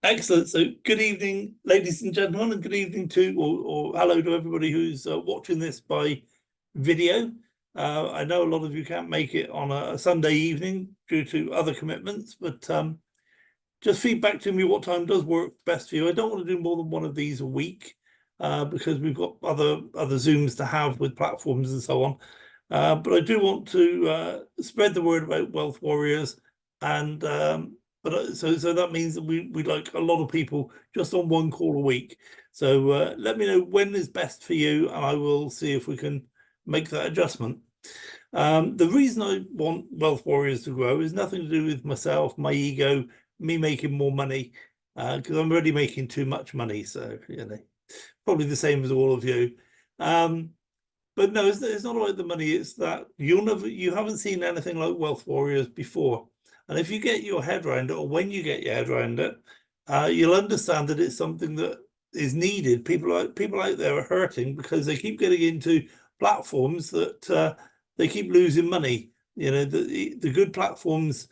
Excellent. So good evening, ladies and gentlemen, and good evening to, or hello to everybody who's watching this by video. I know a lot of you can't make it on a Sunday evening due to other commitments, but just feedback to me what time does work best for you. I don't want to do more than one of these a week because we've got other Zooms to have with platforms and so on. But I do want to spread the word about Wealth Warriors, and so that means that we like a lot of people just on one call a week. So let me know when is best for you, and I will see if we can make that adjustment. The reason I want Wealth Warriors to grow is nothing to do with myself, my ego, me making more money, because I'm already making too much money. So probably the same as all of you. But no, it's not about the money. It's that you haven't seen anything like Wealth Warriors before. And if you get your head around it, or when you get your head around it, you'll understand that it's something that is needed. People out there are hurting because they keep getting into platforms that they keep losing money. The good platforms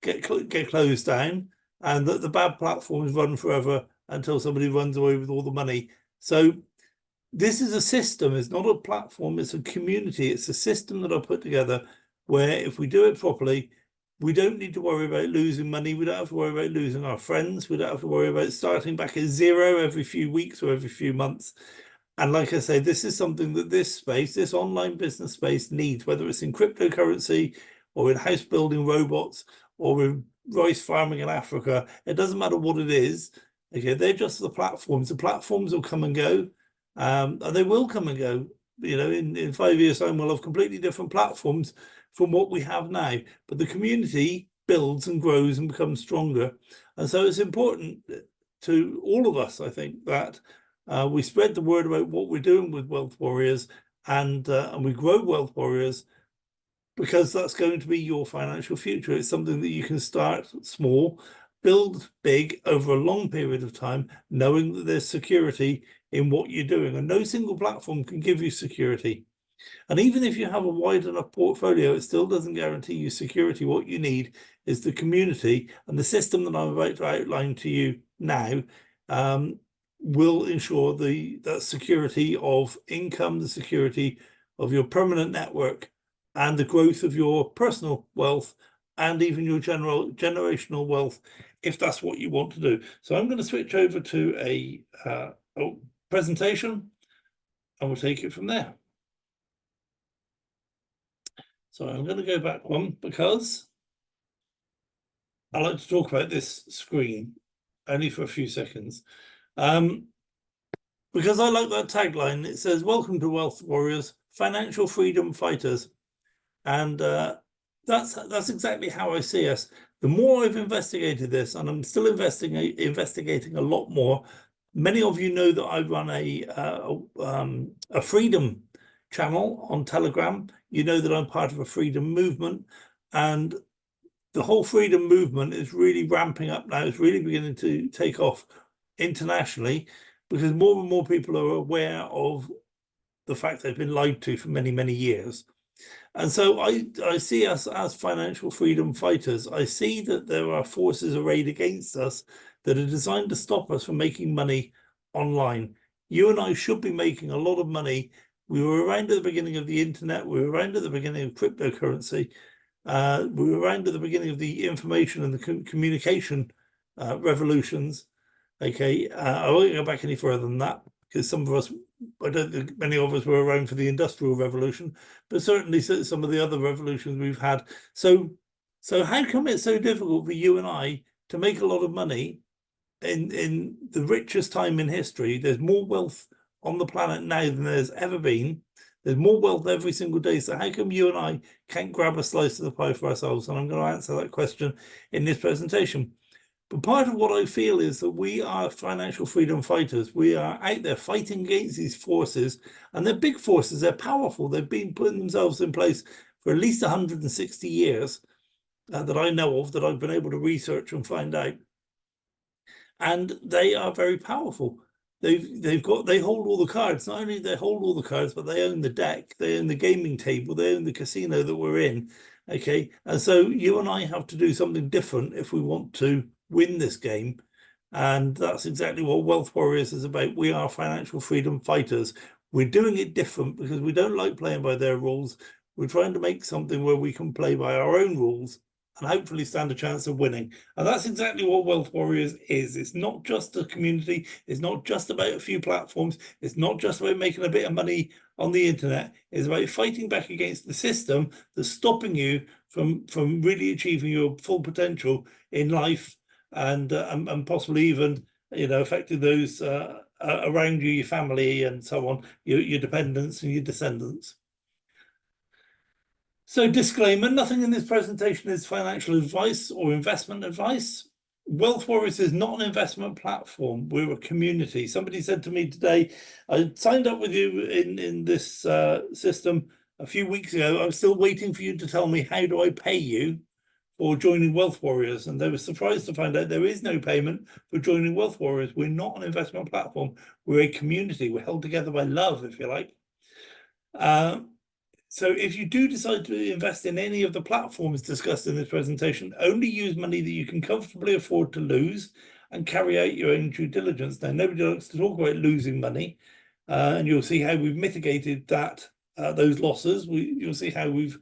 get closed down, and that the bad platforms run forever until somebody runs away with all the money. So this is a system. It's not a platform. It's a community. It's a system that I put together where if we do it properly, we don't need to worry about losing money. We don't have to worry about losing our friends. We don't have to worry about starting back at zero every few weeks or every few months. And like I say, this is something that this online business space needs, whether it's in cryptocurrency or in house building robots or in rice farming in Africa. It doesn't matter what it is. Okay, they're just the platforms. The platforms will come and go. And they will come and go. In 5 years' time, we'll have completely different platforms from what we have now. But the community builds and grows and becomes stronger. And so it's important to all of us, I think, that we spread the word about what we're doing with Wealth Warriors, and we grow Wealth Warriors, because that's going to be your financial future. It's something that you can start small, build big over a long period of time, knowing that there's security in what you're doing. And no single platform can give you security. And even if you have a wide enough portfolio, it still doesn't guarantee you security. What you need is the community, and the system that I'm about to outline to you now will ensure that security of income, the security of your permanent network, and the growth of your personal wealth, and even your generational wealth, if that's what you want to do. So I'm going to switch over to a presentation, and we'll take it from there. So I'm going to go back one because I like to talk about this screen only for a few seconds. Because I like that tagline. It says, "Welcome to Wealth Warriors, Financial Freedom Fighters." And that's exactly how I see us. The more I've investigated this, and I'm still investigating a lot more. Many of you know that I run a freedom channel on Telegram. You know that I'm part of a freedom movement, and the whole freedom movement is really ramping up now. It's really beginning to take off internationally, because more and more people are aware of the fact they've been lied to for many, many years. And so I see us as financial freedom fighters. I see that there are forces arrayed against us that are designed to stop us from making money online. You and I should be making a lot of money. We were around at the beginning of the internet. We were around at the beginning of cryptocurrency. We were around at the beginning of the information and the communication revolutions. Okay, I won't go back any further than that, because some of us, I don't think many of us were around for the Industrial Revolution, but certainly some of the other revolutions we've had. So how come it's so difficult for you and I to make a lot of money in the richest time in history? There's more wealth on the planet now than there's ever been. There's more wealth every single day. So how come you and I can't grab a slice of the pie for ourselves? And I'm going to answer that question in this presentation. But part of what I feel is that we are financial freedom fighters. We are out there fighting against these forces, and they're big forces. They're powerful. They've been putting themselves in place for at least 160 years that I know of, that I've been able to research and find out. And they are very powerful. They hold all the cards. Not only they hold all the cards, but they own the deck. They own the gaming table. They own the casino that we're in. Okay, and so you and I have to do something different if we want to win this game. And that's exactly what Wealth Warriors is about. We are financial freedom fighters. We're doing it different because we don't like playing by their rules. We're trying to make something where we can play by our own rules and hopefully stand a chance of winning. And that's exactly what Wealth Warriors is. It's not just a community. It's not just about a few platforms. It's not just about making a bit of money on the internet. It's about fighting back against the system that's stopping you from really achieving your full potential in life, and possibly even, you know, affecting those around you, your family and so on, your dependents and your descendants. So disclaimer, nothing in this presentation is financial advice or investment advice. Wealth Warriors is not an investment platform. We're a community. Somebody said to me today, I signed up with you in this system a few weeks ago. I'm still waiting for you to tell me, how do I pay you for joining Wealth Warriors? And they were surprised to find out there is no payment for joining Wealth Warriors. We're not an investment platform. We're a community. We're held together by love, if you like. So if you do decide to invest in any of the platforms discussed in this presentation, only use money that you can comfortably afford to lose and carry out your own due diligence. Now, nobody likes to talk about losing money, and you'll see how we've mitigated that, those losses. You'll see how we've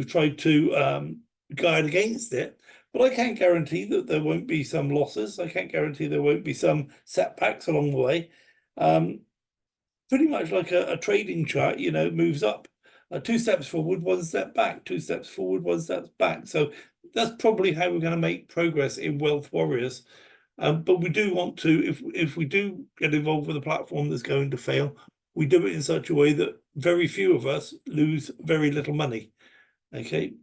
tried to guard against it. But I can't guarantee that there won't be some losses. I can't guarantee there won't be some setbacks along the way. Pretty much like a trading chart, you know, moves up. 2 steps forward, 1 step back, 2 steps forward, 1 step back. So that's probably how we're going to make progress in Wealth Warriors. But we do want to, if we do get involved with a platform that's going to fail, we do it in such a way that very few of us lose very little money. Okay.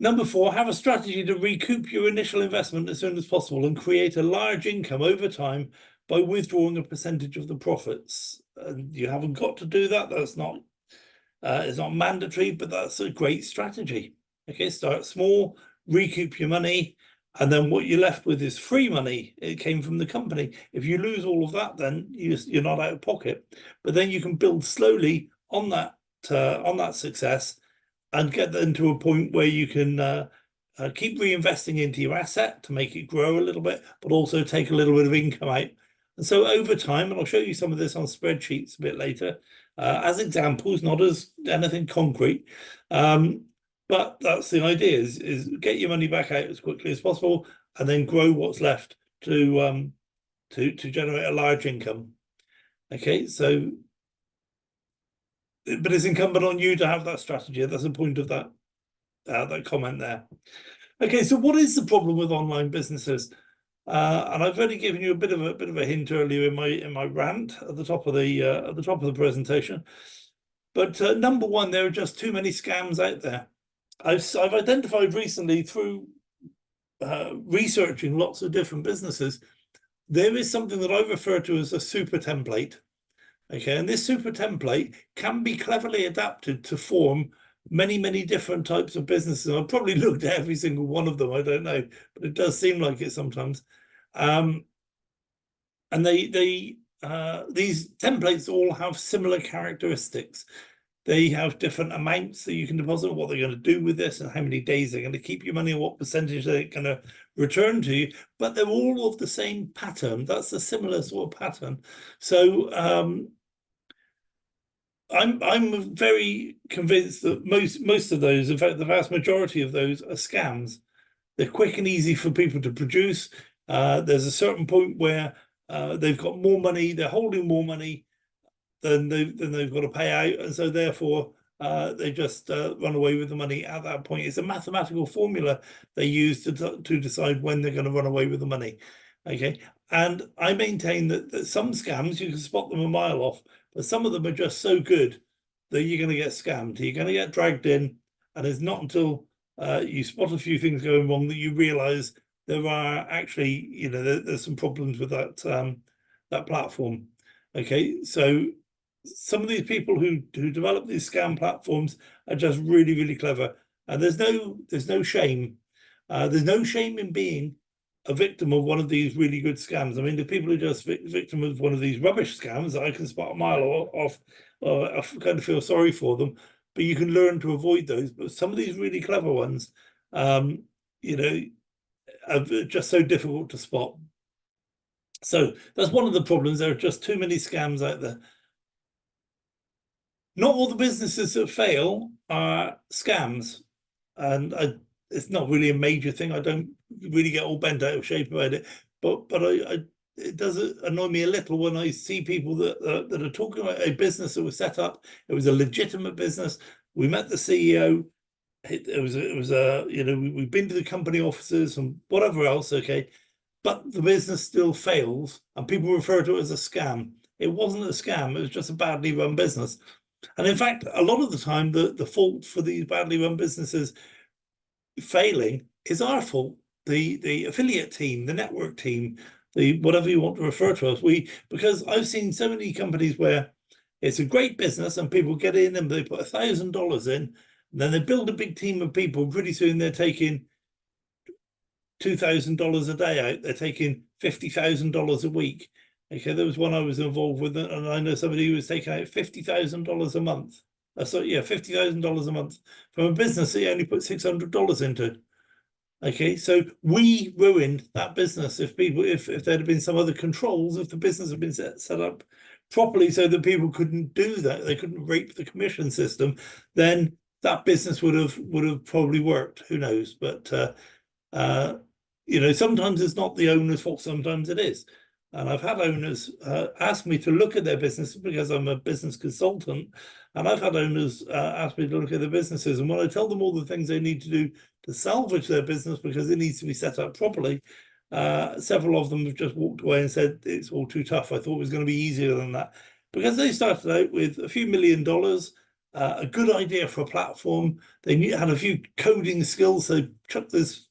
Number 4, have a strategy to recoup your initial investment as soon as possible and create a large income over time by withdrawing a percentage of the profits. And you haven't got to do that. That's not, it's not mandatory, but that's a great strategy. Okay, start small, recoup your money, and then what you're left with is free money. It came from the company. If you lose all of that, then you're not out of pocket. But then you can build slowly on that success and get them to a point where you can keep reinvesting into your asset to make it grow a little bit, but also take a little bit of income out. And so over time, and I'll show you some of this on spreadsheets a bit later, as examples, not as anything concrete, but that's the idea, is get your money back out as quickly as possible and then grow what's left to generate a large income. Okay, so but it's incumbent on you to have that strategy. That's the point of that comment there. Okay, so what is the problem with online businesses? And I've already given you a bit of a hint earlier in my rant at the top of the presentation. But number 1, there are just too many scams out there. I've identified recently through researching lots of different businesses, there is something that I refer to as a super template. Okay, and this super template can be cleverly adapted to form many, many different types of businesses. I've probably looked at every single one of them, I don't know, but it does seem like it sometimes. And these templates all have similar characteristics. They have different amounts that you can deposit, what they're going to do with this, and how many days they're going to keep your money, and what percentage they're going to return to you. But they're all of the same pattern. That's a similar sort of pattern. So I'm very convinced that most of those, in fact, the vast majority of those, are scams. They're quick and easy for people to produce. There's a certain point where they've got more money, they're holding more money than they've got to pay out, and so therefore they just run away with the money at that point. It's a mathematical formula they use to decide when they're going to run away with the money. Okay, and I maintain that some scams, you can spot them a mile off, but some of them are just so good that you're going to get scammed. You're going to get dragged in, and it's not until you spot a few things going wrong that you realize there are actually, you know, there's some problems with that platform. Okay, so some of these people who develop these scam platforms are just really, really clever, and there's no shame. There's no shame in being a victim of one of these really good scams. I mean, the people who are just victim of one of these rubbish scams that I can spot a mile off, I kind of feel sorry for them. But you can learn to avoid those. But some of these really clever ones, you know, are just so difficult to spot. So that's one of the problems. There are just too many scams out there. Not all the businesses that fail are scams, and it's not really a major thing. I don't really get all bent out of shape about it, but it does annoy me a little when I see people that are talking about a business that was set up. It was a legitimate business. We met the CEO. It was a we've been to the company offices and whatever else. Okay, but the business still fails, and people refer to it as a scam. It wasn't a scam. It was just a badly run business. And in fact, a lot of the time, the fault for these badly run businesses failing is our fault. The affiliate team, the network team, the whatever you want to refer to us. Because I've seen so many companies where it's a great business and people get in and they put $1,000 in, and then they build a big team of people. Pretty soon they're taking $2,000 a day out. They're taking $50,000 a week. Okay, there was one I was involved with, and I know somebody who was taking out $50,000 a month. So yeah, $50,000 a month from a business that he only put $600 into. Okay, so we ruined that business. If there'd have been some other controls, if the business had been set up properly so that people couldn't do that, they couldn't rape the commission system, then that business would have probably worked. Who knows? But sometimes it's not the owner's fault. Sometimes it is. And I've had owners ask me to look at their business because I'm a business consultant. And I've had owners ask me to look at their businesses. And when I tell them all the things they need to do to salvage their business because it needs to be set up properly, several of them have just walked away and said, it's all too tough. I thought it was going to be easier than that. Because they started out with a few $1 million, a good idea for a platform. They had a few coding skills. So chucked this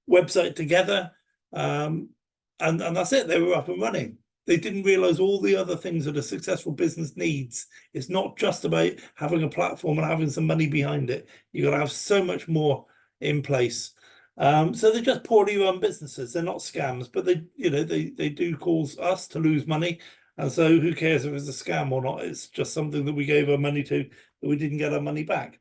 website together. And that's it. They were up and running. They didn't realize all the other things that a successful business needs. It's not just about having a platform and having some money behind it. You've got to have so much more in place. So they're just poorly run businesses. They're not scams, but they do cause us to lose money. And so who cares if it's a scam or not? It's just something that we gave our money to that we didn't get our money back.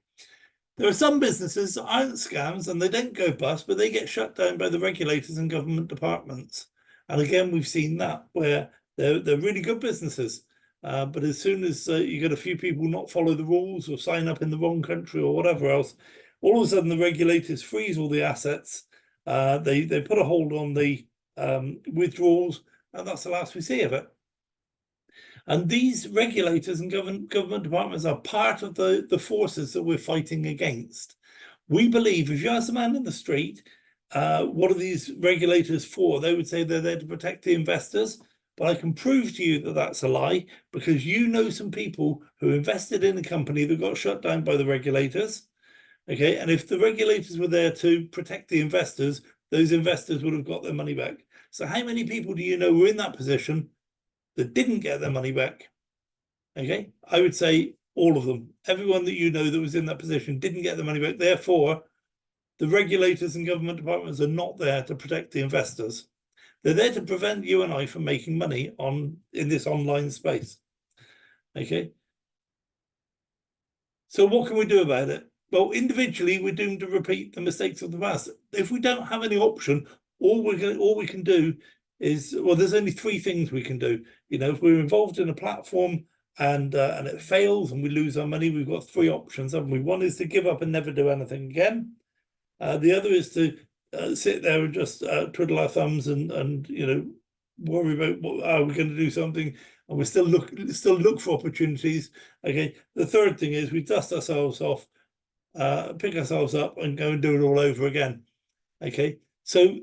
There are some businesses that aren't scams and they don't go bust, but they get shut down by the regulators and government departments. And again, we've seen that where they're really good businesses. But as soon as you get a few people not follow the rules or sign up in the wrong country or whatever else, all of a sudden the regulators freeze all the assets. They put a hold on the withdrawals, and that's the last we see of it. And these regulators and government departments are part of the forces that we're fighting against. We believe if you ask a man in the street, what are these regulators for? They would say they're there to protect the investors. But I can prove to you that that's a lie, because you know some people who invested in a company that got shut down by the regulators. Okay, and if the regulators were there to protect the investors, those investors would have got their money back. So how many people do you know were in that position that didn't get their money back? Okay, I would say all of them. Everyone that you know that was in that position didn't get the money back. Therefore, the regulators and government departments are not there to protect the investors. They're there to prevent you and I from making money in this online space. Okay. So what can we do about it? Well, individually, we're doomed to repeat the mistakes of the past. If we don't have any option, all we can do is, well, there's only three things we can do. If we're involved in a platform and it fails and we lose our money, we've got three options, haven't we? One is to give up and never do anything again. The other is to sit there and just twiddle our thumbs and worry about what are we going to do something, and we still look for opportunities. Okay. The third thing is we dust ourselves off, pick ourselves up, and go and do it all over again. Okay. So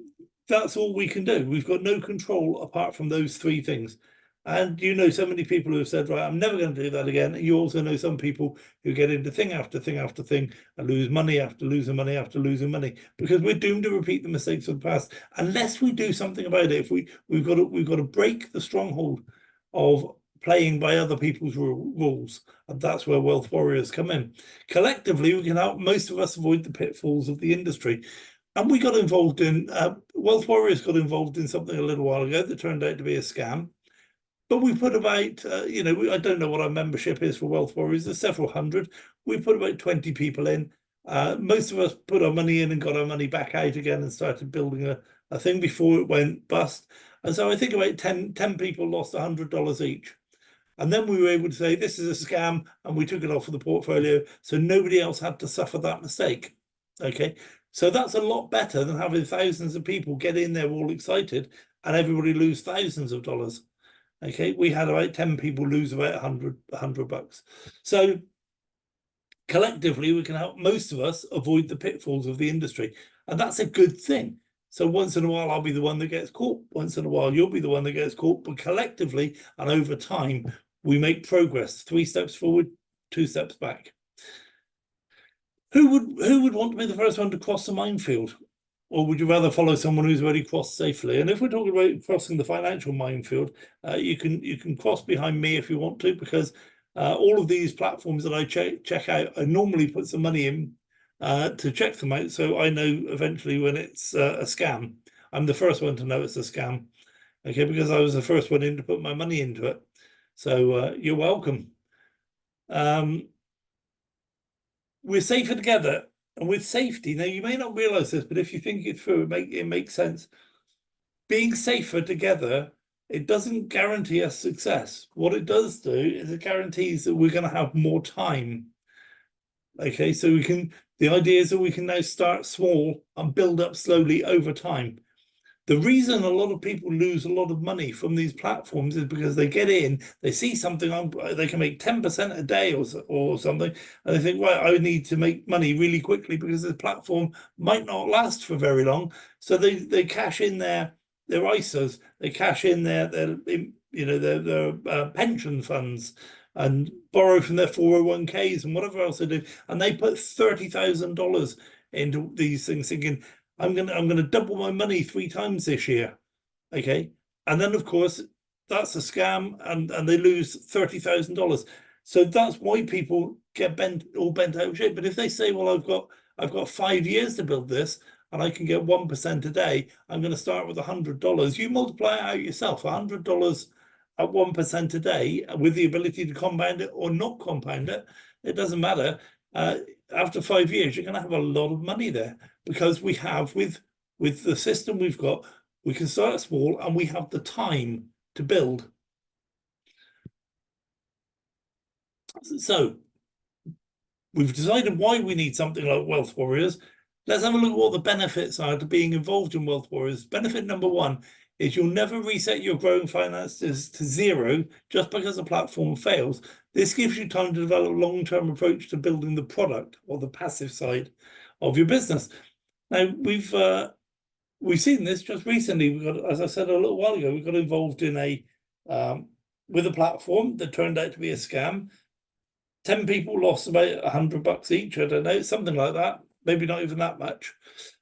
that's all we can do. We've got no control apart from those three things. And so many people who have said, right, I'm never going to do that again. And you also know some people who get into thing after thing after thing and lose money after losing money after losing money, because we're doomed to repeat the mistakes of the past unless we do something about it. If we've got to break the stronghold of playing by other people's rules, and that's where Wealth Warriors come in. Collectively, we can help most of us avoid the pitfalls of the industry. And we got involved in Wealth Warriors got involved in something a little while ago that turned out to be a scam. But we put about, I don't know what our membership is for Wealth Warriors. There's several hundred. We put about 20 people in. Most of us put our money in and got our money back out again and started building a thing before it went bust. And so I think about 10 people lost $100 each. And then we were able to say, this is a scam, and we took it off of the portfolio, so nobody else had to suffer that mistake. Okay, so that's a lot better than having thousands of people get in there all excited and everybody lose thousands of dollars. Okay, we had about 10 people lose about $100. So collectively, we can help most of us avoid the pitfalls of the industry, and that's a good thing. So once in a while, I'll be the one that gets caught. Once in a while, you'll be the one that gets caught. But collectively and over time, we make progress. 3 steps forward, 2 steps back. Who would want to be the first one to cross the minefield? Or would you rather follow someone who's already crossed safely? And if we're talking about crossing the financial minefield, you can cross behind me if you want to, because all of these platforms that I check out, I normally put some money in to check them out, so I know eventually when it's a scam. I'm the first one to know it's a scam, okay, because I was the first one in to put my money into it. So you're welcome. We're safer together. And with safety, now you may not realize this, but if you think it through, it makes sense. Being safer together, it doesn't guarantee us success. What it does do is it guarantees that we're going to have more time. Okay, so the idea is that we can now start small and build up slowly over time. The reason a lot of people lose a lot of money from these platforms is because they get in, they see something on, they can make 10% a day or something, and they think, right, I need to make money really quickly because the platform might not last for very long. So they cash in their ISAs, they cash in their pension funds, and borrow from their 401ks and whatever else they do, and they put $30,000 into these things, thinking, I'm gonna double my money 3 times this year, okay? And then of course that's a scam, and they lose $30,000. So that's why people get bent out of shape. But if they say, well, I've got 5 years to build this, and I can get 1% a day, I'm going to start with $100. You multiply it out yourself. $100 at 1% a day, with the ability to compound it or not compound it, it doesn't matter. After 5 years, you're going to have a lot of money there, because we have, with the system we've got, we can start small and we have the time to build. So we've decided why we need something like Wealth Warriors. Let's have a look at what the benefits are to being involved in Wealth Warriors. Benefit number 1 is you'll never reset your growing finances to 0 just because the platform fails. This gives you time to develop a long-term approach to building the product, or the passive side of your business. Now, we've seen this just recently. We got, as I said a little while ago, we got involved in with a platform that turned out to be a scam. 10 people lost about $100 each. I don't know, something like that. Maybe not even that much.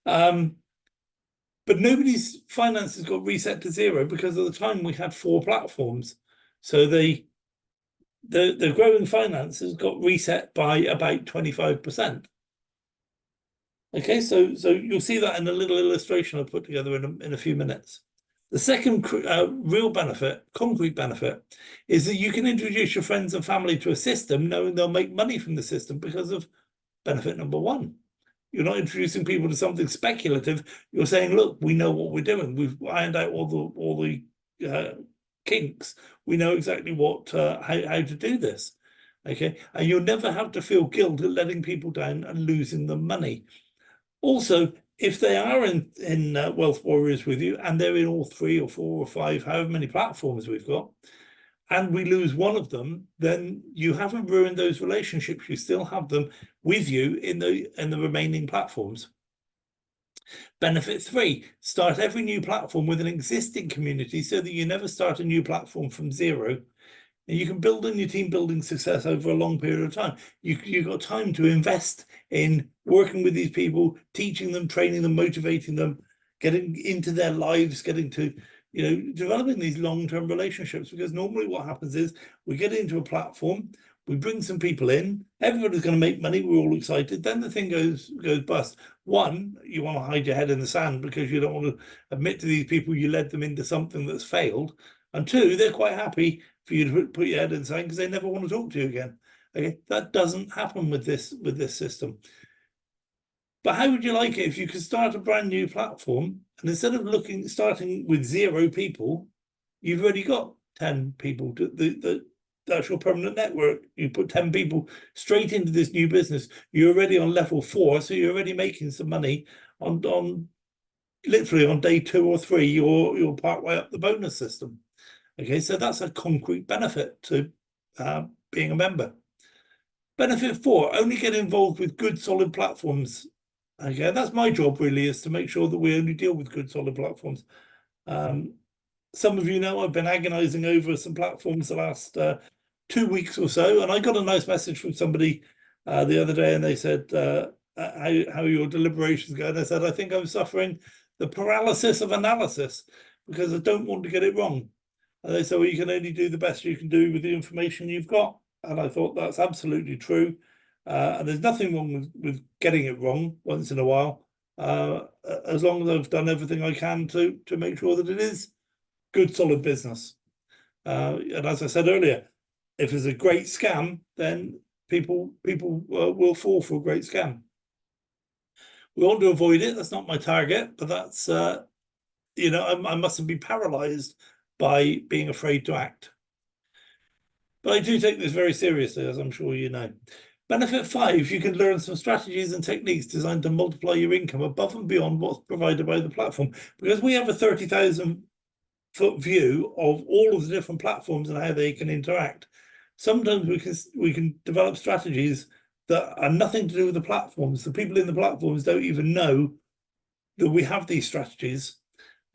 But nobody's finances got reset to 0 because at the time we had 4 platforms. So the growing finances got reset by about 25%. Okay, so you'll see that in a little illustration I'll put together in a few minutes. The second real benefit, concrete benefit, is that you can introduce your friends and family to a system knowing they'll make money from the system because of benefit number 1. You're not introducing people to something speculative. You're saying, look, we know what we're doing. We've ironed out all the kinks. We know exactly what how to do this. Okay, and you'll never have to feel guilt at letting people down and losing them money. Also, if they are in Wealth Warriors with you, and they're in all 3 or 4 or 5, however many platforms we've got, and we lose one of them, then you haven't ruined those relationships. You still have them with you in the remaining platforms. Benefit 3, start every new platform with an existing community so that you never start a new platform from 0. And you can build on your team building success over a long period of time. You've got time to invest in working with these people, teaching them, training them, motivating them, getting into their lives, getting to, developing these long-term relationships. Because normally what happens is we get into a platform, we bring some people in, everybody's going to make money, we're all excited, then the thing goes bust. 1, you want to hide your head in the sand because you don't want to admit to these people you led them into something that's failed. And 2, they're quite happy for you to put your head in the sand because they never want to talk to you again. Okay, that doesn't happen with this system. But how would you like it if you could start a brand new platform And instead of starting with 0 people, you've already got 10 people. That's your permanent network. You put 10 people straight into this new business. You're already on level 4, so you're already making some money on literally on day 2 or 3. You're part way up the bonus system. Okay, so that's a concrete benefit to being a member. Benefit 4: only get involved with good, solid platforms. Okay, that's my job really, is to make sure that we only deal with good, solid platforms. Some of you know I've been agonizing over some platforms the last 2 weeks or so, and I got a nice message from somebody the other day, and they said, how your deliberations go? And I said, I think I'm suffering the paralysis of analysis because I don't want to get it wrong. And they said, well, you can only do the best you can do with the information you've got. And I thought that's absolutely true. And there's nothing wrong with getting it wrong once in a while, as long as I've done everything I can to make sure that it is good, solid business. And as I said earlier, if it's a great scam, then people will fall for a great scam. We want to avoid it. That's not my target, but that's, you know, I mustn't be paralyzed by being afraid to act. But I do take this very seriously, as I'm sure you know. Benefit 5: you can learn some strategies and techniques designed to multiply your income above and beyond what's provided by the platform. Because we have a 30,000-foot view of all of the different platforms and how they can interact. Sometimes we can develop strategies that are nothing to do with the platforms. The people in the platforms don't even know that we have these strategies.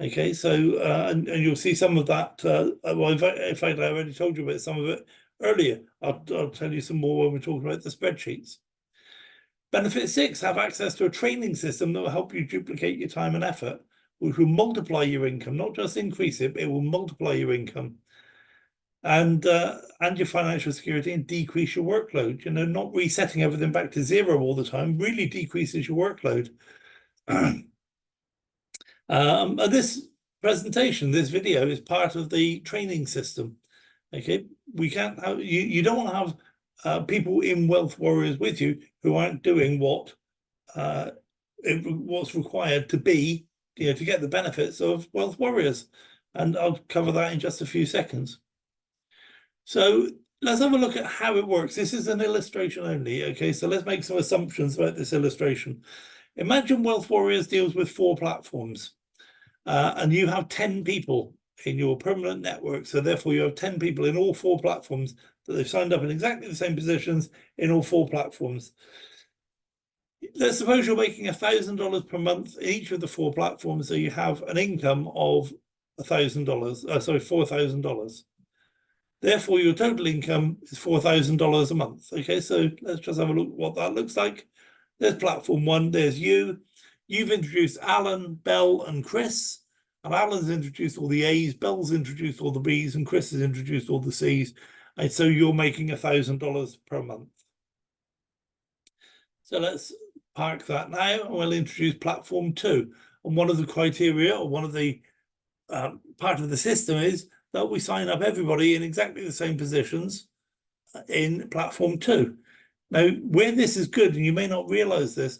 Okay, so and you'll see some of that. Well, in fact, I already told you about some of it earlier. I'll tell you some more when we're talking about the spreadsheets. Benefit 6: have access to a training system that will help you duplicate your time and effort, which will multiply your income, not just increase it, but it will multiply your income and your financial security, and decrease your workload. You know, not resetting everything back to 0 all the time really decreases your workload. This presentation, this video, is part of the training system. Okay, we can't have, you don't want to have people in Wealth Warriors with you who aren't doing what's required to be, you know, to get the benefits of Wealth Warriors. And I'll cover that in just a few seconds. So let's have a look at how it works. This is an illustration only. Okay, so let's make some assumptions about this illustration. Imagine Wealth Warriors deals with 4 platforms, and you have 10 people in your permanent network. So therefore you have 10 people in all 4 platforms that they've signed up in exactly the same positions in all 4 platforms. Let's suppose you're making $1,000 per month in each of the 4 platforms, so you have an income of $4,000. Therefore, your total income is $4,000 a month. Okay, so let's just have a look at what that looks like. There's platform 1, there's you. You've introduced Alan, Bell, and Chris. And Alan's introduced all the A's, Bell's introduced all the B's, and Chris has introduced all the C's. And so you're making $1,000 per month. So let's park that now, and we'll introduce platform 2. And one of the criteria, or one of the part of the system, is that we sign up everybody in exactly the same positions in platform 2. Now, where this is good, and you may not realize this,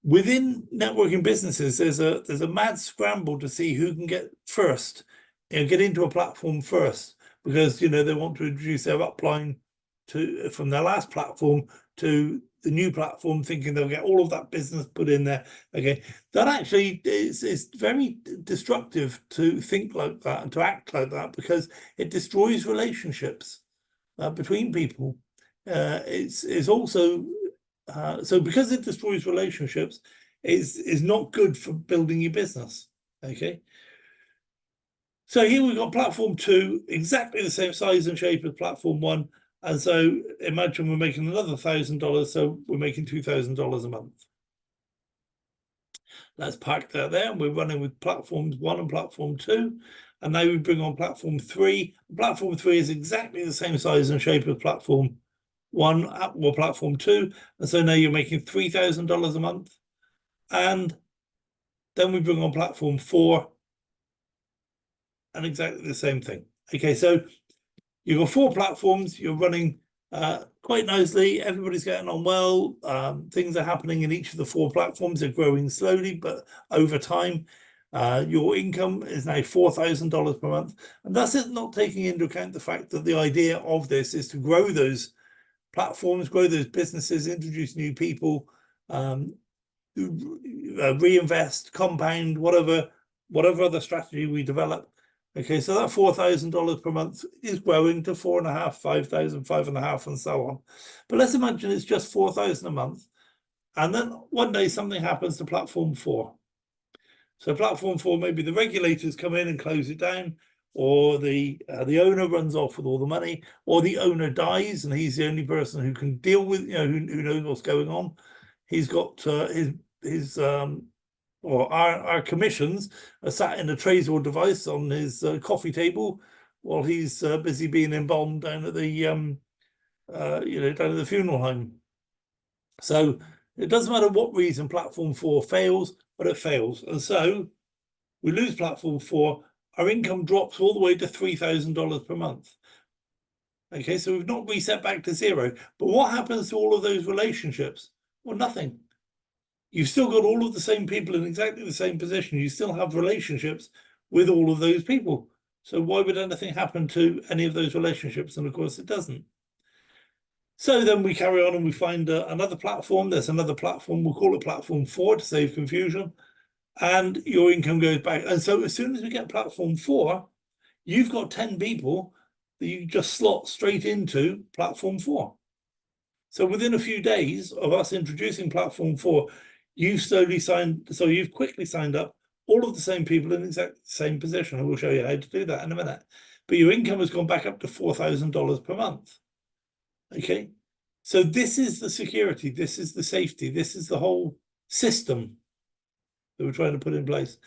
within networking businesses, there's a mad scramble to see who can get first, you know, get into a platform first, because, you know, they want to introduce their upline from their last platform to the new platform, thinking they'll get all of that business put in there. Okay, that actually is very destructive to think like that and to act like that, because it destroys relationships between people. It's also so because it destroys relationships, is not good for building your business. Okay, so here we've got platform 2, exactly the same size and shape as platform 1. And so imagine we're making another $1,000, so we're making $2,000 a month. Let's park that there, and we're running with platforms 1 and platform 2. And now we bring on platform 3. Platform 3 is exactly the same size and shape as platform 1 or platform 2. And so now you're making $3,000 a month. And then we bring on platform 4, and exactly the same thing. Okay, so you've got 4 platforms, you're running quite nicely, everybody's getting on well, things are happening in each of the 4 platforms, they're growing slowly, but over time. Your income is now $4,000 per month. And that's it, not taking into account the fact that the idea of this is to grow those platforms, grow those businesses, introduce new people, reinvest, compound, whatever other strategy we develop. Okay, so that $4,000 per month is growing to 4,500, 5,000, 5,500, and so on. But let's imagine it's just 4,000 a month. And then one day something happens to platform 4. So platform 4, maybe the regulators come in and close it down, or the owner runs off with all the money, or the owner dies and he's the only person who can deal with, who knows what's going on. He's got or our commissions are sat in a Trezor device on his coffee table while he's busy being embalmed down at the down at the funeral home. So it doesn't matter what reason platform 4 fails, but it fails. And so we lose platform 4, our income drops all the way to $3,000 per month. Okay, so we've not reset back to zero. But what happens to all of those relationships? Well, nothing. You've still got all of the same people in exactly the same position. You still have relationships with all of those people. So why would anything happen to any of those relationships? And of course it doesn't. So then we carry on and we find another platform. There's another platform. We'll call it platform 4 to save confusion. And your income goes back. And so as soon as we get platform 4, you've got 10 people that you just slot straight into platform 4. So within a few days of us introducing platform 4, you've quickly signed up all of the same people in exactly the same position. And we'll show you how to do that in a minute. But your income has gone back up to $4,000 per month. Okay, so this is the security, this is the safety, this is the whole system that we're trying to put in place.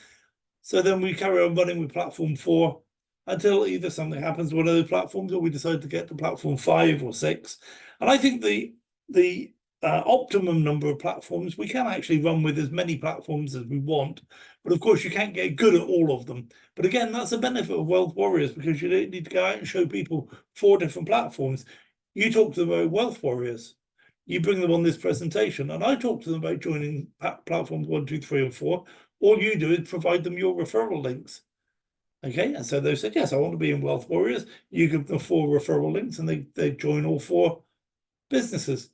So then we carry on running with platform 4 until either something happens to one of those platforms or we decide to get to platform 5 or 6. And I think the optimum number of platforms, we can actually run with as many platforms as we want, but of course you can't get good at all of them. But again, that's a benefit of Wealth Warriors, because you don't need to go out and show people 4 different platforms. You talk to them about Wealth Warriors, you bring them on this presentation, and I talk to them about joining platforms 1, 2, 3, and 4. All you do is provide them your referral links. Okay, and so they said, yes, I want to be in Wealth Warriors. You give them 4 referral links and they join all 4 businesses.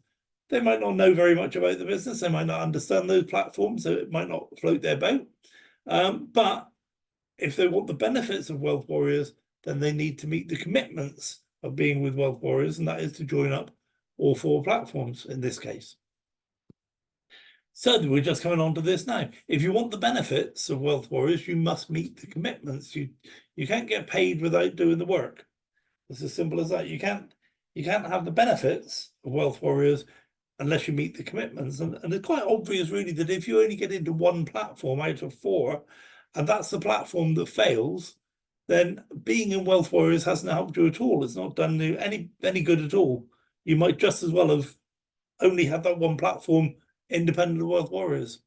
They might not know very much about the business. They might not understand those platforms, so it might not float their boat. But if they want the benefits of Wealth Warriors, then they need to meet the commitments of being with Wealth Warriors, and that is to join up all 4 platforms in this case. So we're just coming on to this now. If you want the benefits of Wealth Warriors, you must meet the commitments. You can't get paid without doing the work. It's as simple as that. You can't have the benefits of Wealth Warriors unless you meet the commitments. And it's quite obvious, really, that if you only get into 1 platform out of 4, and that's the platform that fails, then being in Wealth Warriors hasn't helped you at all. It's not done you any good at all. You might just as well have only had that 1 platform independent of Wealth Warriors.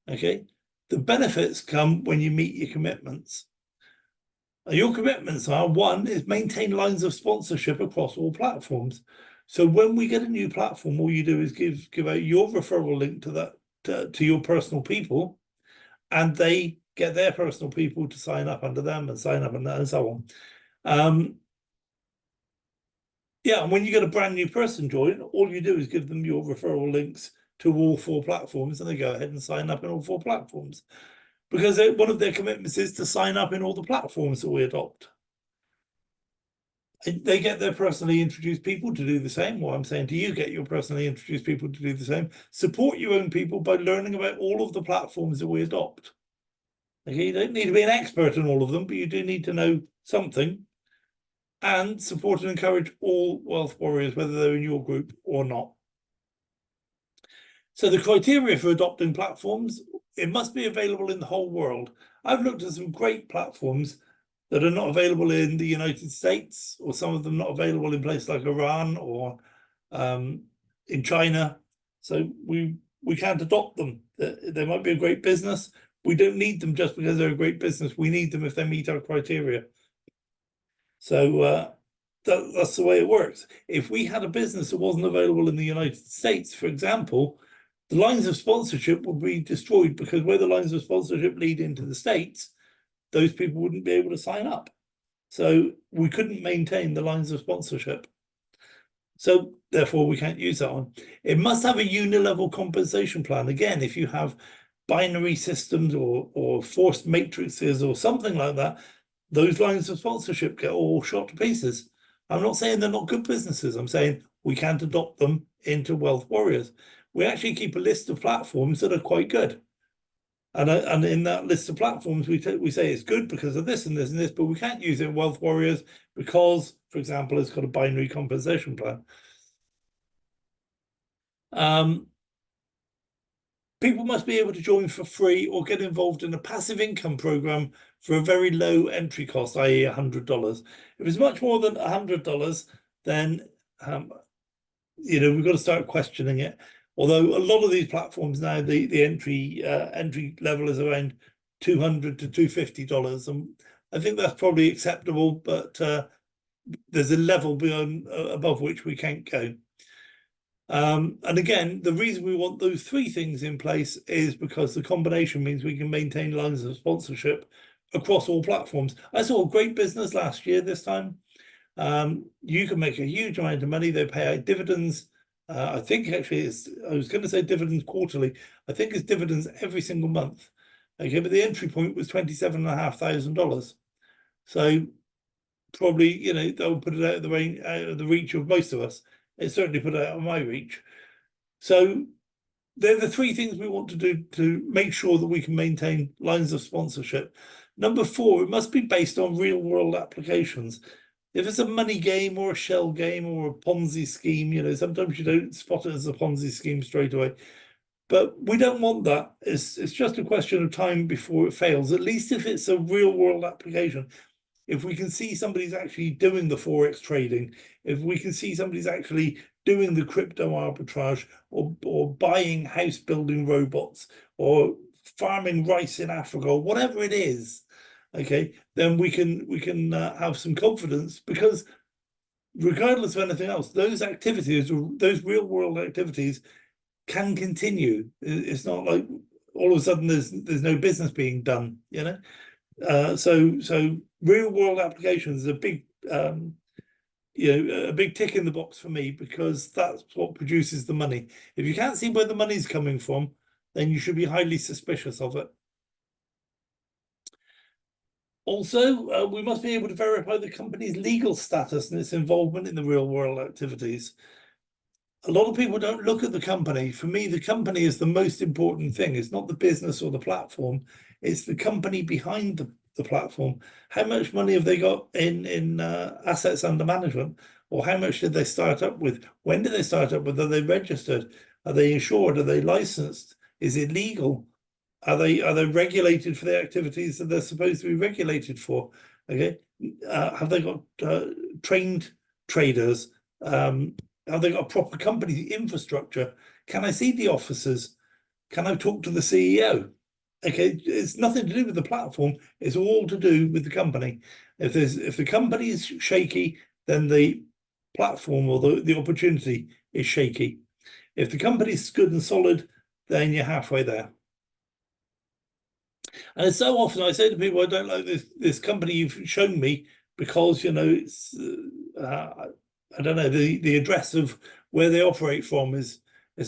Okay, the benefits come when you meet your commitments. Your commitments are: 1 is maintain lines of sponsorship across all platforms. So when we get a new platform, all you do is give out your referral link to that to your personal people, and they get their personal people to sign up under them and sign up under that and so on. Yeah, and when you get a brand new person join, all you do is give them your referral links to all 4 platforms, and they go ahead and sign up in all 4 platforms, because one of their commitments is to sign up in all the platforms that we adopt. They get their personally introduced people to do the same. What I'm saying to you, get your personally introduced people to do the same. Support your own people by learning about all of the platforms that we adopt. Okay, you don't need to be an expert in all of them, but you do need to know something. And support and encourage all Wealth Warriors, whether they're in your group or not. So the criteria for adopting platforms: it must be available in the whole world. I've looked at some great platforms that are not available in the United States, or some of them not available in places like Iran or in China. So we can't adopt them. They might be a great business. We don't need them just because they're a great business. We need them if they meet our criteria. So that's the way it works. If we had a business that wasn't available in the United States, for example, the lines of sponsorship would be destroyed, because where the lines of sponsorship lead into the States, those people wouldn't be able to sign up. So we couldn't maintain the lines of sponsorship. So therefore, we can't use that one. It must have a unilevel compensation plan. Again, if you have binary systems or forced matrices or something like that, those lines of sponsorship get all shot to pieces. I'm not saying they're not good businesses. I'm saying we can't adopt them into Wealth Warriors. We actually keep a list of platforms that are quite good. And in that list of platforms, we say it's good because of this and this and this, but we can't use it in Wealth Warriors because, for example, it's got a binary compensation plan. People must be able to join for free or get involved in a passive income program for a very low entry cost, i.e. $100. If it's much more than $100, then we've got to start questioning it. Although a lot of these platforms now, the entry level is around $200 to $250, and I think that's probably acceptable, but there's a level beyond above which we can't go. And again, the reason we want those three things in place is because the combination means we can maintain lines of sponsorship across all platforms. I saw a great business last year this time. You can make a huge amount of money. They pay out dividends. I think actually I was going to say dividends quarterly. I think it's dividends every single month. Okay, but the entry point was $27,500. So probably, that would put it out of the reach of most of us. It certainly put it out of my reach. So they're the three things we want to do to make sure that we can maintain lines of sponsorship. Number 4, it must be based on real world applications. If it's a money game or a shell game or a Ponzi scheme, sometimes you don't spot it as a Ponzi scheme straight away. But we don't want that. It's just a question of time before it fails, at least if it's a real world application. If we can see somebody's actually doing the Forex trading, if we can see somebody's actually doing the crypto arbitrage or buying house building robots or farming rice in Africa or whatever it is, okay, then we can have some confidence, because regardless of anything else, those activities, those real world activities, can continue. It's not like all of a sudden there's no business being done, so real world applications is a big a big tick in the box for me, because that's what produces the money. If you can't see where the money's coming from, then you should be highly suspicious of it. Also, we must be able to verify the company's legal status and its involvement in the real world activities. A lot of people don't look at the company. For me, the company is the most important thing. It's not the business or the platform. It's the company behind the platform. How much money have they got in assets under management? Or how much did they start up with? When did they start up with? Are they registered? Are they insured? Are they licensed? Is it legal? Are they regulated for the activities that they're supposed to be regulated for? Okay, have they got trained traders? Have they got a proper company infrastructure? Can I see the officers? Can I talk to the CEO? Okay, it's nothing to do with the platform. It's all to do with the company. If the company is shaky, then the platform or the opportunity is shaky. If the company is good and solid, then you're halfway there. And it's so often I say to people, I don't like this company you've shown me because it's I don't know, the address of where they operate from is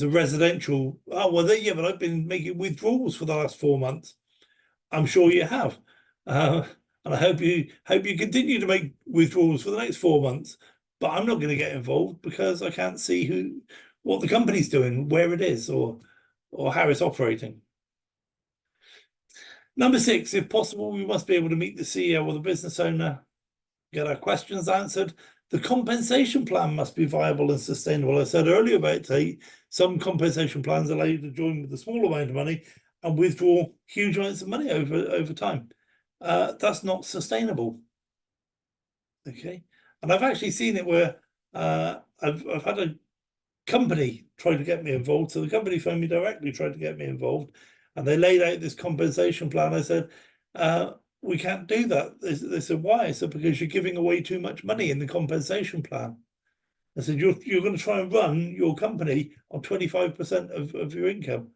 a residential. Oh well, yeah, but I've been making withdrawals for the last 4 months. I'm sure you have, and I hope you continue to make withdrawals for the next 4 months. But I'm not going to get involved because I can't see what the company's doing, where it is, or how it's operating. Number 6, if possible, we must be able to meet the CEO or the business owner, get our questions answered. The compensation plan must be viable and sustainable. I said earlier about some compensation plans allow you to join with a small amount of money and withdraw huge amounts of money over time. That's not sustainable. Okay, and I've actually seen it where I've had a company try to get me involved. So the company phoned me directly, tried to get me involved, and they laid out this compensation plan. I said, we can't do that. They said, why? I said, because you're giving away too much money in the compensation plan. I said, you're going to try and run your company on 25% of your income.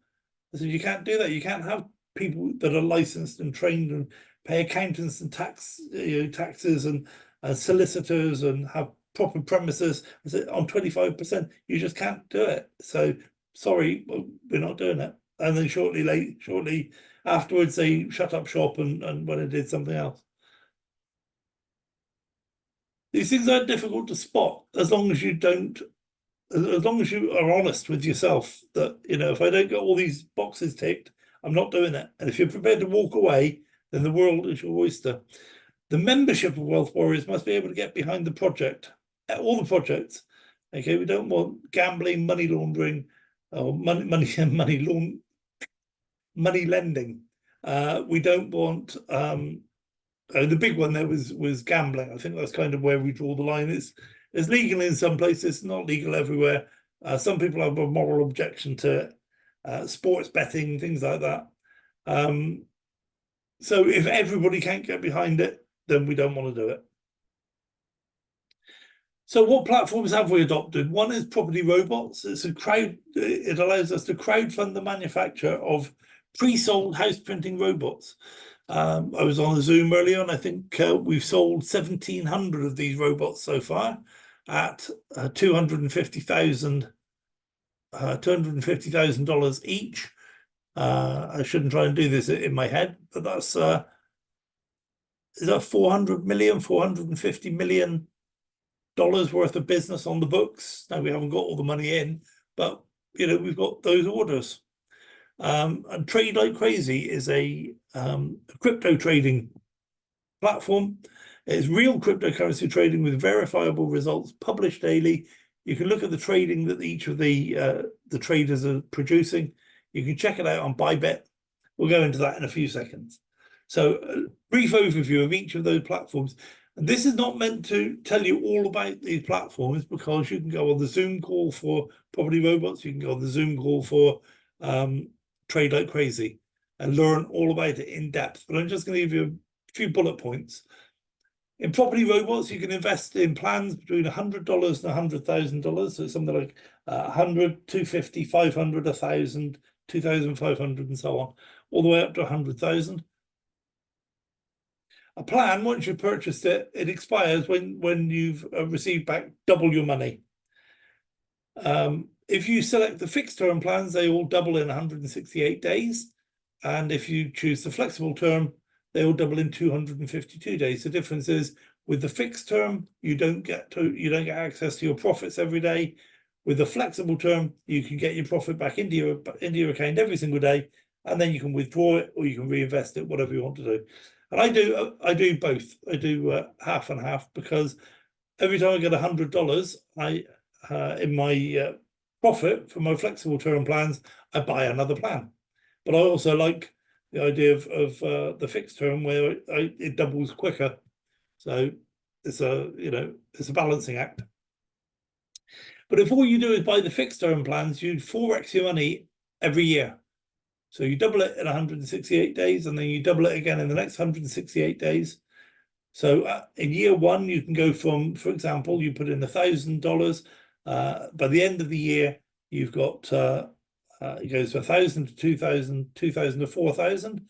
I said, you can't do that. You can't have people that are licensed and trained and pay accountants and taxes and solicitors and have proper premises. I said, on 25%, you just can't do it. So sorry, we're not doing it. And then shortly afterwards, they shut up shop and went and did something else. These things are difficult to spot as long as you don't, as long as you are honest with yourself that, you know, if I don't get all these boxes ticked, I'm not doing it. And if you're prepared to walk away, then the world is your oyster. The membership of Wealth Warriors must be able to get behind the project, all the projects. Okay, we don't want gambling, money laundering, or money lending. We don't want the big one there was gambling. I think that's kind of where we draw the line. It's legal in some places, not legal everywhere. Some people have a moral objection to sports betting, things like that. So if everybody can't get behind it, then we don't want to do it. So what platforms have we adopted? One is Property Robots. It allows us to crowdfund the manufacture of pre-sold house printing robots. I was on a Zoom earlier, and I think we've sold 1,700 of these robots so far at $250,000 each. I shouldn't try and do this in my head, but that's is that 450 million dollars worth of business on the books. Now we haven't got all the money in, but you know, we've got those orders. And Trade Like Crazy is a crypto trading platform. It's real cryptocurrency trading with verifiable results published daily. You can look at the trading that each of the traders are producing. You can check it out on Bybit. We'll go into that in a few seconds. So a brief overview of each of those platforms. And this is not meant to tell you all about these platforms, because you can go on the Zoom call for Property Robots, you can go on the Zoom call for Trade Like Crazy and learn all about it in depth. But I'm just going to give you a few bullet points. In Property Robots, you can invest in plans between $100 and $100,000. So something like 100, 250, 500, 1,000, 2,500, and so on, all the way up to 100,000. A plan, once you've purchased it, it expires when you've received back double your money. If you select the fixed term plans, they all double in 168 days. And if you choose the flexible term, they all double in 252 days. The difference is, with the fixed term, you don't get access to your profits every day. With the flexible term, you can get your profit back into your account every single day, and then you can withdraw it or you can reinvest it, whatever you want to do. And I do both. I do half and half, because every time I get $100, in my profit from my flexible term plans, I buy another plan. But I also like the idea of the fixed term, where it doubles quicker. So it's a balancing act. But if all you do is buy the fixed term plans, you 4x your money every year. So you double it in 168 days, and then you double it again in the next 168 days. So in year one, you can go from, for example, you put in $1,000. By the end of the year, you've got it goes from 1,000 to 2,000, 2,000 to 4,000.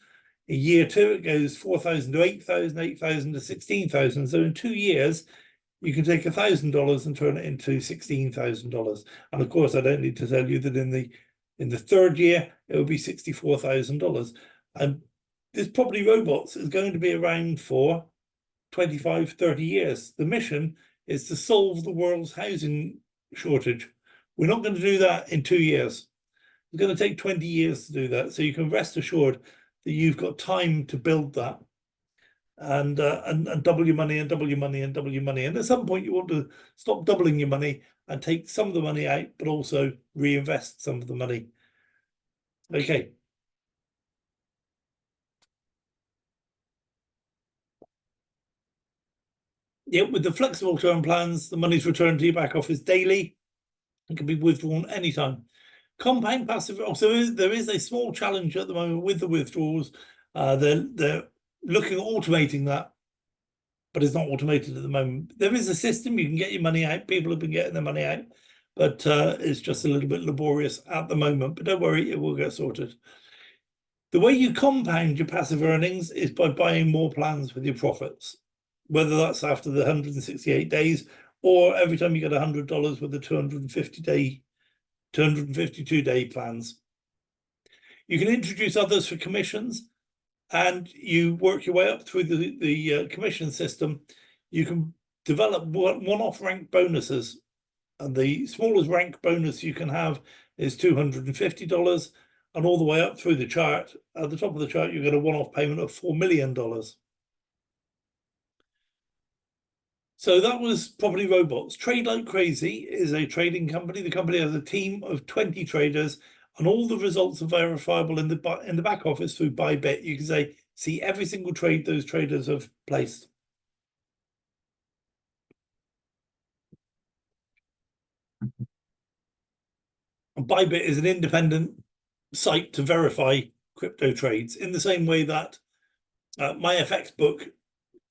In year two, it goes 4,000 to 8,000, 8,000 to 16,000. So in 2 years, you can take $1,000 and turn it into $16,000. And of course, I don't need to tell you that in the third year, it will be $64,000. And this Property Robots is going to be around for 25, 30 years. The mission is to solve the world's housing shortage. We're not going to do that in 2 years. It's going to take 20 years to do that. So you can rest assured that you've got time to build that, and double your money and double your money and double your money. And at some point, you want to stop doubling your money and take some of the money out, but also reinvest some of the money. Okay. Yeah, with the flexible term plans, the money's returned to your back office daily. It can be withdrawn anytime. Compound passive. Also, there is a small challenge at the moment with the withdrawals. They're looking at automating that. but it's not automated at the moment. There is a system, you can get your money out. People have been getting their money out, but it's just a little bit laborious at the moment. But don't worry, it will get sorted. The way you compound your passive earnings is by buying more plans with your profits, whether that's after the 168 days or every time you get $100 with the 252-day plans. You can introduce others for commissions, and you work your way up through the commission system. You can develop one-off rank bonuses, and the smallest rank bonus you can have is $250, and all the way up through the chart. At the top of the chart, you get a one-off payment of $4 million. So that was Property Robots. Trade Like Crazy is a trading company. The company has a team of 20 traders, and all the results are verifiable in the back office through Bybit. You can see every single trade those traders have placed. And Bybit is an independent site to verify crypto trades in the same way that my FX book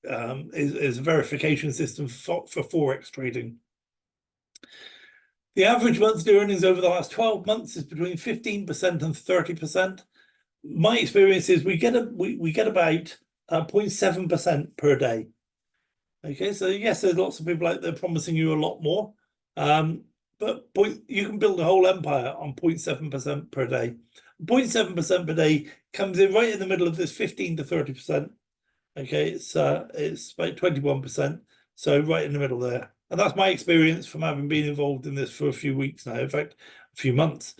is a verification system for Forex trading. The average monthly earnings over the last 12 months is between 15% and 30%. My experience is we get about 0.7% per day. Okay, so yes, there's lots of people out there promising you a lot more, but you can build a whole empire on 0.7% per day. 0.7% per day comes in right in the middle of this 15 to 30%. Okay, it's about 21%, so right in the middle there. And that's my experience from having been involved in this for a few weeks now, in fact, a few months.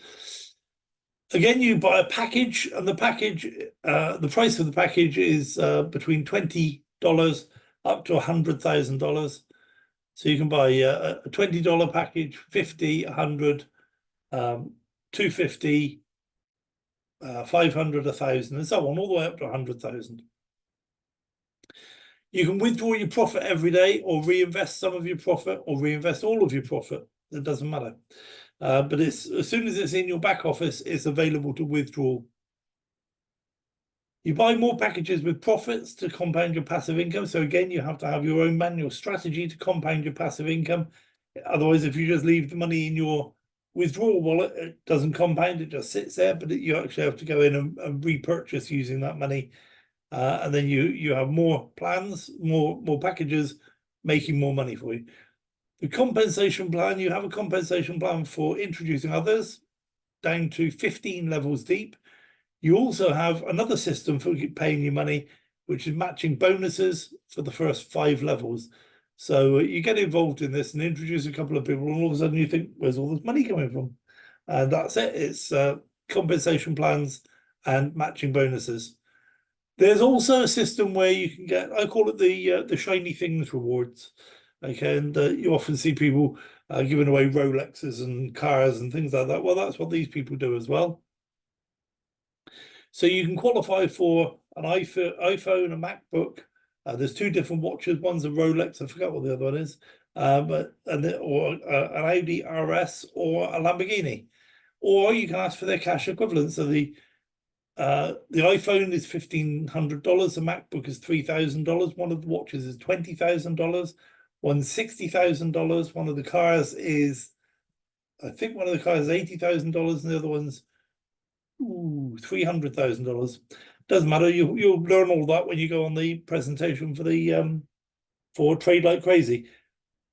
Again, you buy a package, and the package, the price of the package is between $20 up to $100,000. So you can buy a $20 package, 50, 100, 250, 500, 1,000, and so on, all the way up to 100,000. You can withdraw your profit every day, or reinvest some of your profit, or reinvest all of your profit. It doesn't matter. But as soon as it's in your back office, it's available to withdraw. You buy more packages with profits to compound your passive income. So again, you have to have your own manual strategy to compound your passive income. Otherwise, if you just leave the money in your withdrawal wallet, it doesn't compound, it just sits there, but you actually have to go in and repurchase using that money. And then you have more plans, more packages, making more money for you. The compensation plan, you have a compensation plan for introducing others down to 15 levels deep. You also have another system for paying you money, which is matching bonuses for the first 5 levels. So you get involved in this and introduce a couple of people, and all of a sudden you think, where's all this money coming from? And that's it. It's compensation plans and matching bonuses. There's also a system where you can get, I call it the shiny things rewards. Okay, and you often see people giving away Rolexes and cars and things like that. Well, that's what these people do as well. So you can qualify for an iPhone, a MacBook. There's 2 different watches. One's a Rolex. I forgot what the other one is, or an Audi RS or a Lamborghini. Or you can ask for their cash equivalent. So the iPhone is $1,500. The MacBook is $3,000. One of the watches is $20,000. One's $60,000. One of the cars is, I think one of the cars is $80,000, and the other one's $300,000. Doesn't matter. You'll learn all that when you go on the presentation for the for Trade Like Crazy.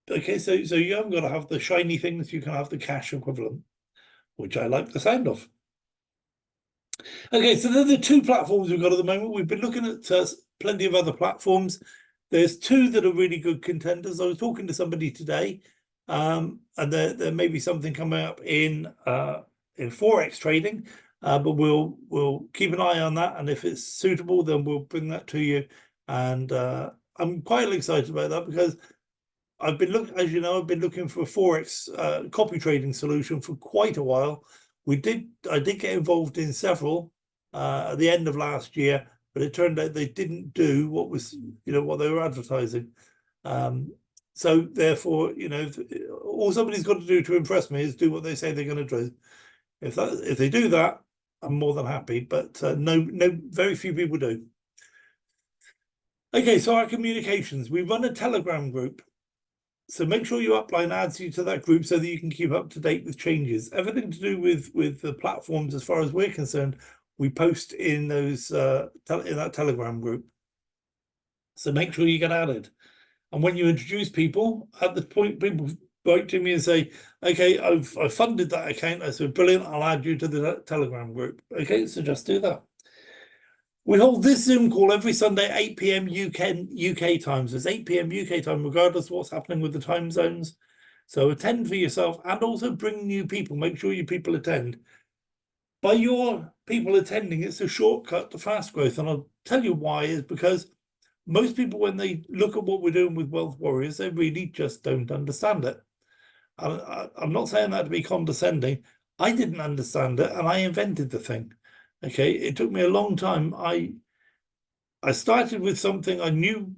Okay, so you haven't got to have the shiny things. You can have the cash equivalent, which I like the sound of. Okay, so they're the 2 platforms we've got at the moment. We've been looking at plenty of other platforms. There's 2 that are really good contenders. I was talking to somebody today, and there may be something coming up in Forex trading, but we'll keep an eye on that, and if it's suitable, then we'll bring that to you. And I'm quite excited about that, because I've been looking, as you know, I've been looking for a Forex copy trading solution for quite a while. I did get involved in several at the end of last year, but it turned out they didn't do what they were advertising. So therefore, all somebody's got to do to impress me is do what they say they're going to do. If they do that, I'm more than happy. But no, very few people do. Okay, so our communications, we run a Telegram group. So make sure your upline adds you to that group so that you can keep up to date with changes. Everything to do with the platforms, as far as we're concerned, we post in those in that Telegram group. So make sure you get added. And when you introduce people, at the point people write to me and say, okay, I've funded that account. I said, brilliant, I'll add you to the Telegram group. Okay, so just do that. We hold this Zoom call every Sunday, 8 p.m. UK time. So it's 8 p.m. UK time, regardless of what's happening with the time zones. So attend for yourself and also bring new people. Make sure your people attend. By your people attending, it's a shortcut to fast growth. And I'll tell you why, is because most people, when they look at what we're doing with Wealth Warriors, they really just don't understand it. I'm not saying that to be condescending. I didn't understand it and I invented the thing. Okay, it took me a long time. I started with something I knew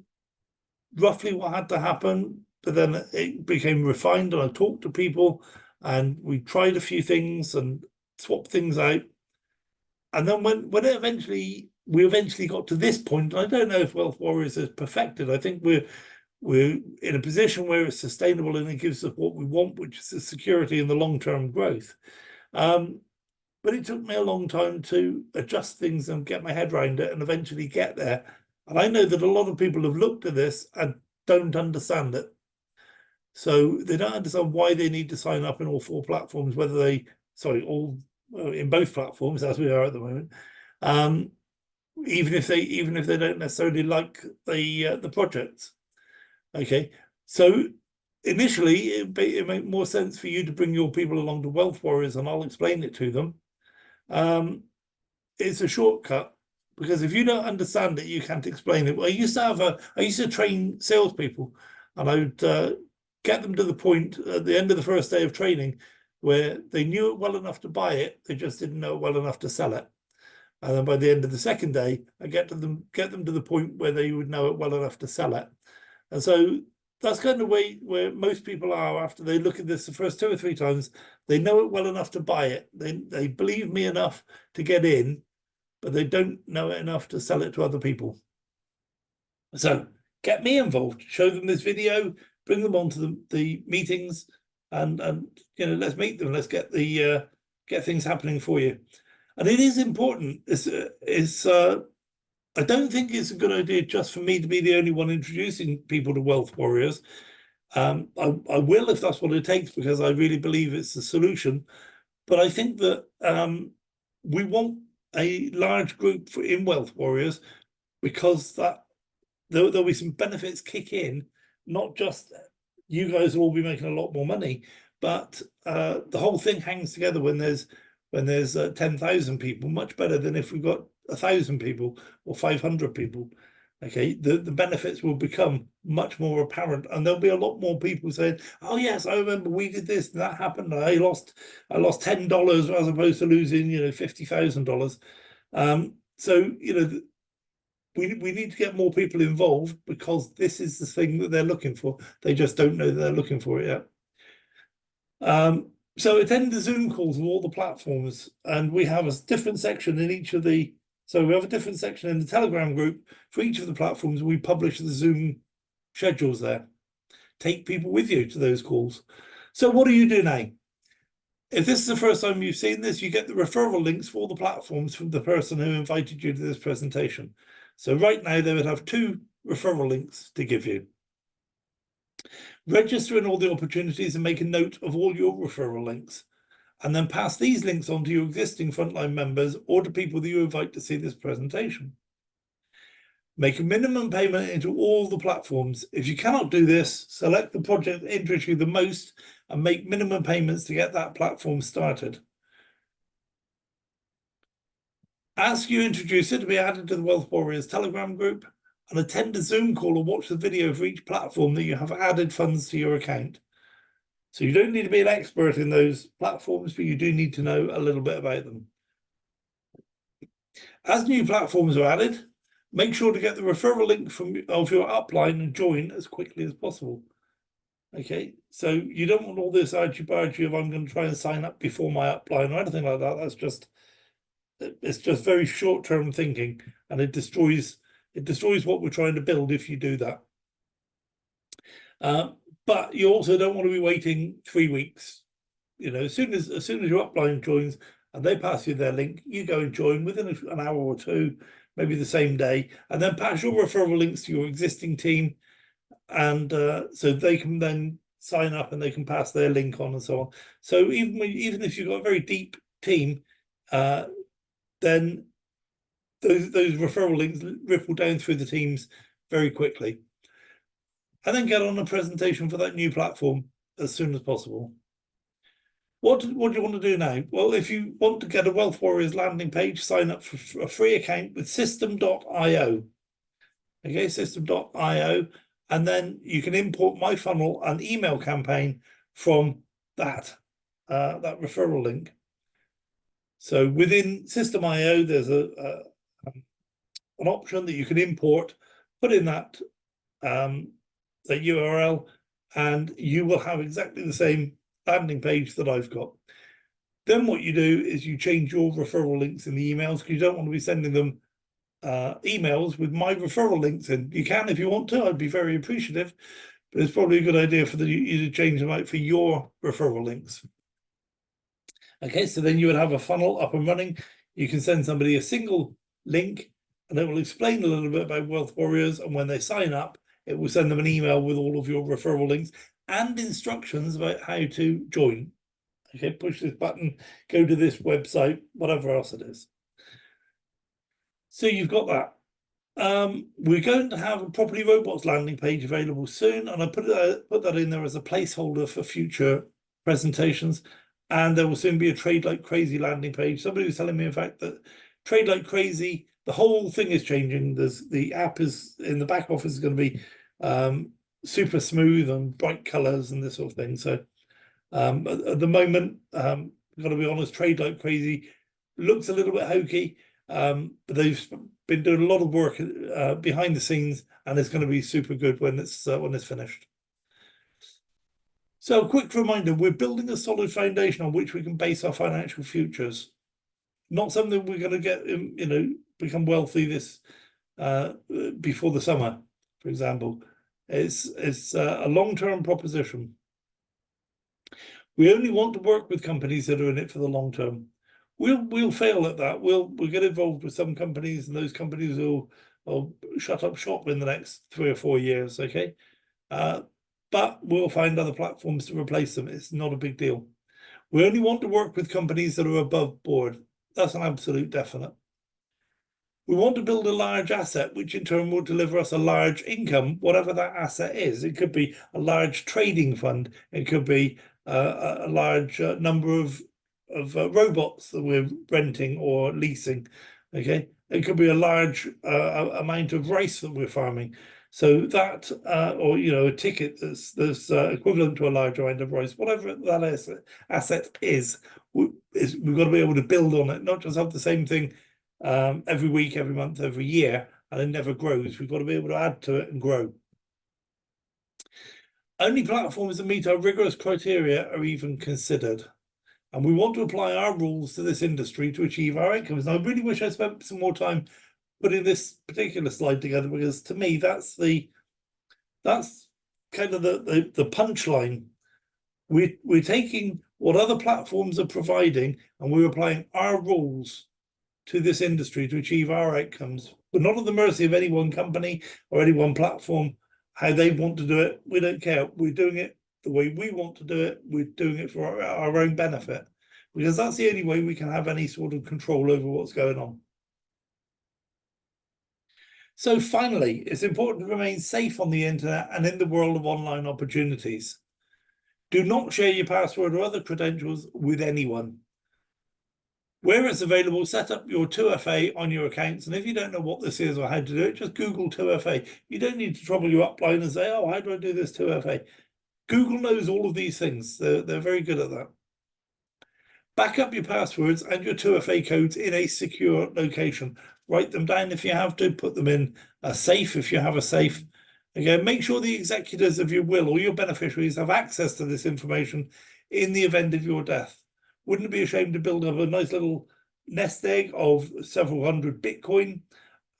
roughly what had to happen, but then it became refined and I talked to people and we tried a few things and swapped things out. And then when we eventually got to this point, I don't know if Wealth Warriors is perfected. I think we're in a position where it's sustainable and it gives us what we want, which is the security and the long-term growth. But it took me a long time to adjust things and get my head around it and eventually get there. And I know that a lot of people have looked at this and don't understand it. So they don't understand why they need to sign up in all four platforms, in both platforms, as we are at the moment. Even if they don't necessarily like the projects. Okay, so initially it made more sense for you to bring your people along to Wealth Warriors, and I'll explain it to them. It's a shortcut because if you don't understand it, you can't explain it. I used to train salespeople, and I would get them to the point at the end of the first day of training where they knew it well enough to buy it, they just didn't know it well enough to sell it. And then by the end of the second day, I get them to the point where they would know it well enough to sell it. And so that's kind of where most people are after they look at this the first 2 or 3 times. They know it well enough to buy it. They believe me enough to get in, but they don't know it enough to sell it to other people. So get me involved. Show them this video. Bring them onto the meetings, and let's meet them. Let's get get things happening for you. And it is important. I don't think it's a good idea just for me to be the only one introducing people to Wealth Warriors. I will if that's what it takes, because I really believe it's the solution. But I think that we want a large group in Wealth Warriors, because there'll be some benefits kick in, not just you guys will all be making a lot more money, but the whole thing hangs together when there's 10,000 people, much better than if we've got 1,000 people or 500 people. Okay, the benefits will become much more apparent, and there'll be a lot more people saying, "Oh yes, I remember we did this and that happened. I lost $10 as opposed to losing $50,000." So we need to get more people involved, because this is the thing that they're looking for. They just don't know that they're looking for it yet. So attend the Zoom calls of all the platforms, and we have a different section in each of the. So we have a different section in the Telegram group for each of the platforms. We publish the Zoom schedules there. Take people with you to those calls. So what do you do now? If this is the first time you've seen this, you get the referral links for all the platforms from the person who invited you to this presentation. So right now they would have 2 referral links to give you. Register in all the opportunities and make a note of all your referral links, and then pass these links on to your existing frontline members or to people that you invite to see this presentation. Make a minimum payment into all the platforms. If you cannot do this, select the project that interests you the most and make minimum payments to get that platform started. Ask your introducer to be added to the Wealth Warriors Telegram group, and attend a Zoom call or watch the video for each platform that you have added funds to your account. So you don't need to be an expert in those platforms, but you do need to know a little bit about them. As new platforms are added, make sure to get the referral link of your upline and join as quickly as possible. Okay, so you don't want all this argy-bargy of I'm going to try and sign up before my upline or anything like that. It's just very short-term thinking, and it destroys It destroys what we're trying to build if you do that. But you also don't want to be waiting 3 weeks. You know, as soon as your upline joins and they pass you their link, you go and join within an hour or two, maybe the same day, and then pass your referral links to your existing team, and so they can then sign up and they can pass their link on and so on. So even if you've got a very deep team, then those referral links ripple down through the teams very quickly. And then get on a presentation for that new platform as soon as possible. What do you want to do now? Well, if you want to get a Wealth Warriors landing page, sign up for a free account with system.io. Okay, system.io. And then you can import my funnel and email campaign from that referral link. So within System.io, there's an option that you can import, put in that URL, and you will have exactly the same landing page that I've got. Then what you do is you change your referral links in the emails, because you don't want to be sending them emails with my referral links in. You can if you want to, I'd be very appreciative, but it's probably a good idea for you to change them out for your referral links. Okay, so then you would have a funnel up and running. You can send somebody a single link and it will explain a little bit about Wealth Warriors, and when they sign up, it will send them an email with all of your referral links and instructions about how to join. Okay, push this button, go to this website, whatever else it is. So you've got that. We're going to have a Property Robots landing page available soon, and I put that in there as a placeholder for future presentations. And there will soon be a Trade Like Crazy landing page. Somebody was telling me, in fact, that Trade Like Crazy, the whole thing is changing. The app is in the back office is going to be super smooth and bright colors and this sort of thing. So at the moment, I've got to be honest, Trade Like Crazy looks a little bit hokey, but they've been doing a lot of work behind the scenes, and it's going to be super good when it's finished. So a quick reminder, we're building a solid foundation on which we can base our financial futures. Not something we're going to get, become wealthy this before the summer, for example. It's a long-term proposition. We only want to work with companies that are in it for the long term. We'll fail at that. We'll get involved with some companies, and those companies will shut up shop in the next 3 or 4 years. Okay. But we'll find other platforms to replace them. It's not a big deal. We only want to work with companies that are above board. That's an absolute definite. We want to build a large asset, which in turn will deliver us a large income, whatever that asset is. It could be a large trading fund. It could be a large number of robots that we're renting or leasing. Okay, it could be a large amount of rice that we're farming. So that, or a ticket that's equivalent to a large amount of rice, whatever that asset is, we've got to be able to build on it, not just have the same thing every week, every month, every year, and it never grows. We've got to be able to add to it and grow. Only platforms that meet our rigorous criteria are even considered. And we want to apply our rules to this industry to achieve our outcomes. And I really wish I spent some more time putting this particular slide together, because to me that's kind of the punchline. We're taking what other platforms are providing and we're applying our rules to this industry to achieve our outcomes. We're not at the mercy of any one company or any one platform, how they want to do it. We don't care. We're doing it the way we want to do it. We're doing it for our own benefit, because that's the only way we can have any sort of control over what's going on. So finally, it's important to remain safe on the internet and in the world of online opportunities. Do not share your password or other credentials with anyone. Where it's available, set up your 2FA on your accounts. And if you don't know what this is or how to do it, just Google 2FA. You don't need to trouble your upline and say, oh, how do I do this 2FA? Google knows all of these things. They're very good at that. Back up your passwords and your 2FA codes in a secure location. Write them down if you have to, put them in a safe if you have a safe. Again, make sure the executors of your will or your beneficiaries have access to this information in the event of your death. Wouldn't it be a shame to build up a nice little nest egg of several hundred Bitcoin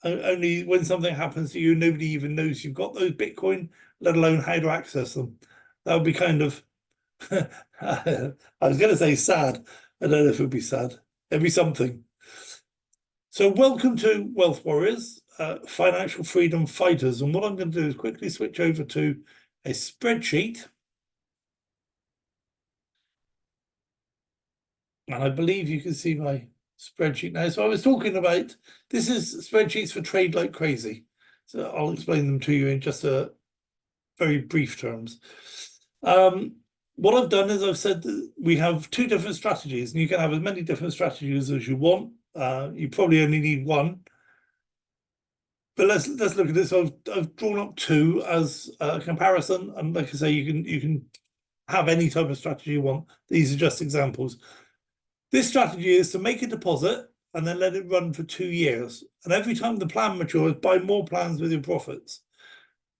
only when something happens to you, nobody even knows you've got those Bitcoin, let alone how to access them. That would be kind of, I was going to say sad. I don't know if it would be sad. It'd be something. So welcome to Wealth Warriors, Financial Freedom Fighters. And what I'm going to do is quickly switch over to a spreadsheet. And I believe you can see my spreadsheet now. So I was talking about, this is spreadsheets for trade like crazy. So I'll explain them to you in just a very brief terms. What I've done is I've said that we have two different strategies, and you can have as many different strategies as you want. You probably only need one. But let's look at this. So I've drawn up two as a comparison, and like I say, you can have any type of strategy you want. These are just examples. This strategy is to make a deposit and then let it run for 2 years. And every time the plan matures, buy more plans with your profits.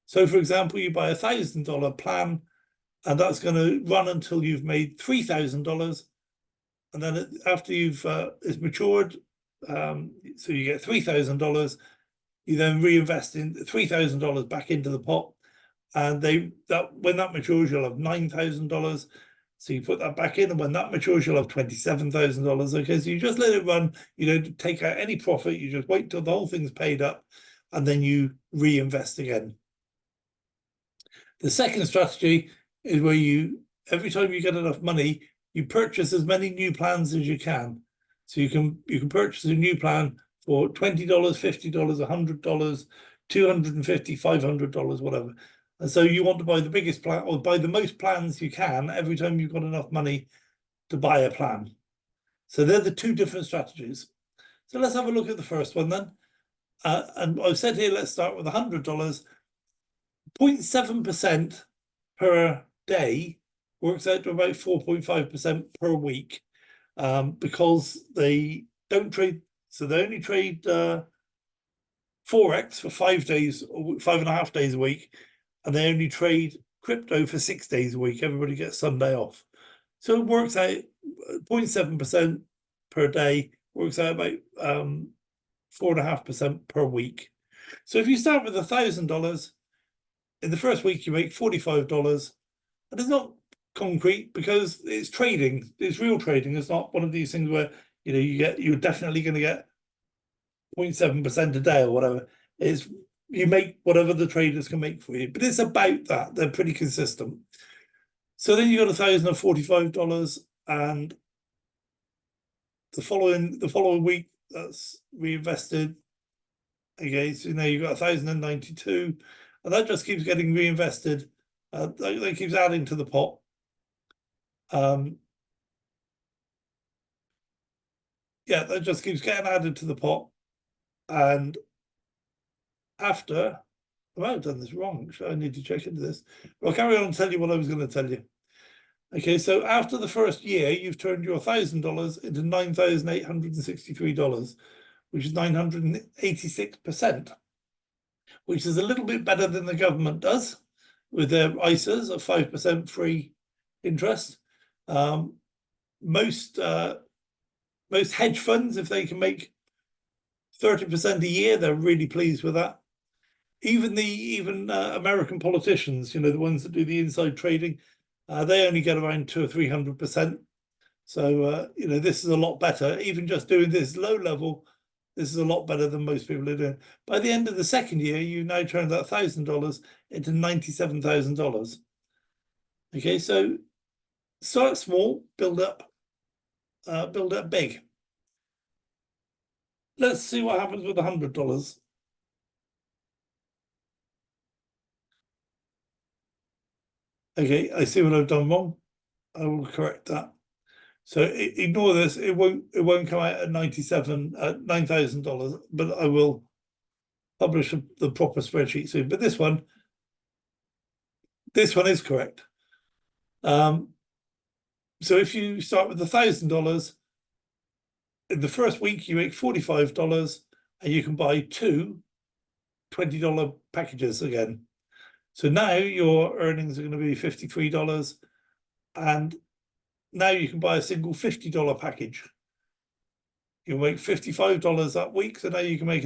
So for example, you buy $1,000 plan, and that's going to run until you've made $3,000. And then after you've it's matured, so you get $3,000, you then reinvest in $3,000 back into the pot. And when that matures, you'll have $9,000. So you put that back in, and when that matures, you'll have $27,000. Okay, so you just let it run. You don't take out any profit. You just wait till the whole thing's paid up, and then you reinvest again. The second strategy is where every time you get enough money, you purchase as many new plans as you can. So you can purchase a new plan for $20, $50, $100, $250, $500, whatever. And so you want to buy the biggest plan, or buy the most plans you can every time you've got enough money to buy a plan. So they're the two different strategies. So let's have a look at the first one then. And I've said here, let's start with $100. 0.7% per day works out to about 4.5% per week, because they don't trade. So they only trade Forex for 5 days, 5.5 days a week. And they only trade crypto for 6 days a week. Everybody gets Sunday off. So it works out 0.7% per day, works out about 4.5% per week. So if you start with $1,000, in the first week you make $45. And it's not concrete because it's trading, it's real trading. It's not one of these things where you're definitely going to get 0.7% a day or whatever. It's you make whatever the traders can make for you, but it's about that. They're pretty consistent. So then you got $1,045, and the following week that's reinvested. Okay, so now you've got 1,092, and that just keeps getting reinvested. That keeps adding to the pot. Yeah, that just keeps getting added to the pot, and after, I might have done this wrong. So I need to check into this. I'll carry on and tell you what I was going to tell you. Okay, so after the first year, you've turned your $1,000 into $9,863, which is 986%, which is a little bit better than the government does with their ISAs of 5% free interest. Most hedge funds, if they can make 30% a year, they're really pleased with that. Even American politicians, the ones that do the inside trading, they only get around 200 or 300%. So this is a lot better. Even just doing this low level, this is a lot better than most people are doing. By the end of the second year, you now turn that $1,000 into $97,000. Okay, so start small, build up big. Let's see what happens with $100. Okay, I see what I've done wrong. I will correct that. So ignore this. It won't come out at $9,000, but I will publish the proper spreadsheet soon. But this one is correct. So if you start with $1,000, in the first week you make $45, and you can buy two $20 packages again. So now your earnings are going to be $53, and now you can buy a single $50 package. you'll make $55 that week. So now you can make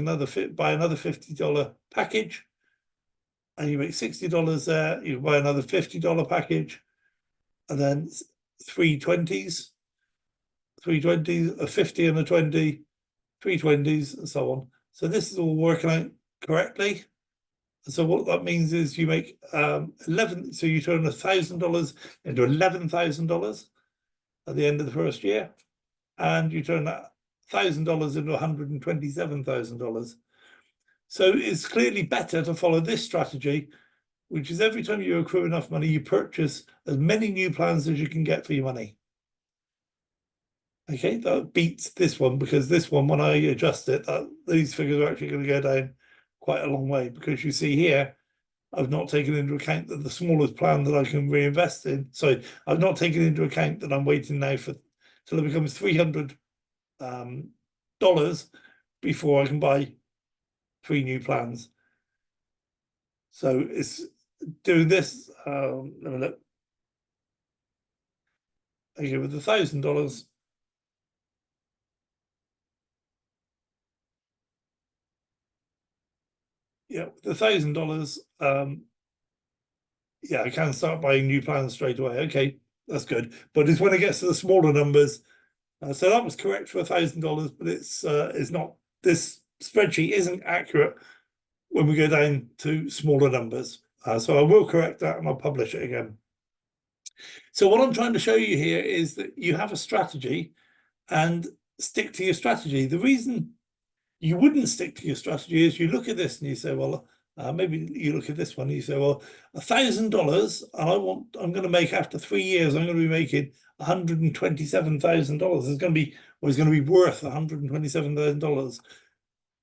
buy another $50 package, and you make $60 there. You buy another $50 package, and then three 20s, a 50 and a 20, three 20s, and so on. So this is all working out correctly. And so what that means is you make so you turn $1,000 into $11,000 at the end of the first year, and you turn that $1,000 into $127,000. So it's clearly better to follow this strategy, which is every time you accrue enough money, you purchase as many new plans as you can get for your money. Okay, that beats this one, because this one, when I adjust it, these figures are actually going to go down quite a long way, because you see here, I've not taken into account that the smallest plan that I can reinvest in. So I've not taken into account that I'm waiting now till it becomes $300 before I can buy 3 new plans. So it's doing this. Let me look. Okay, with $1,000. Yeah, with $1,000, yeah, I can start buying new plans straight away. Okay, that's good. But it's when it gets to the smaller numbers. So that was correct for $1,000, but it's not. This spreadsheet isn't accurate when we go down to smaller numbers. So I will correct that, and I'll publish it again. So what I'm trying to show you here is that you have a strategy, and stick to your strategy. The reason you wouldn't stick to your strategy is you look at this and you say, well, maybe you look at this one and you say, well, $1,000, and I'm going to make, after 3 years, I'm going to be making $127,000. It's going to be worth $127,000.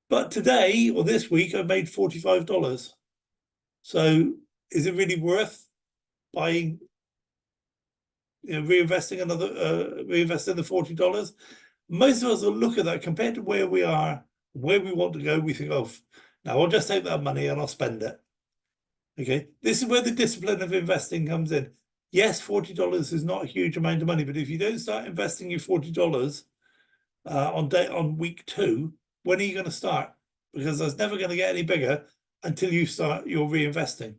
But today, or this week, I made $45. So is it really worth buying, reinvesting the $40? Most of us will look at that compared to where we are, where we want to go. We think, oh, now I'll just take that money and I'll spend it. Okay, this is where the discipline of investing comes in. Yes, $40 is not a huge amount of money, but if you don't start investing your $40 on week 2, when are you going to start? Because that's never going to get any bigger until you start your reinvesting.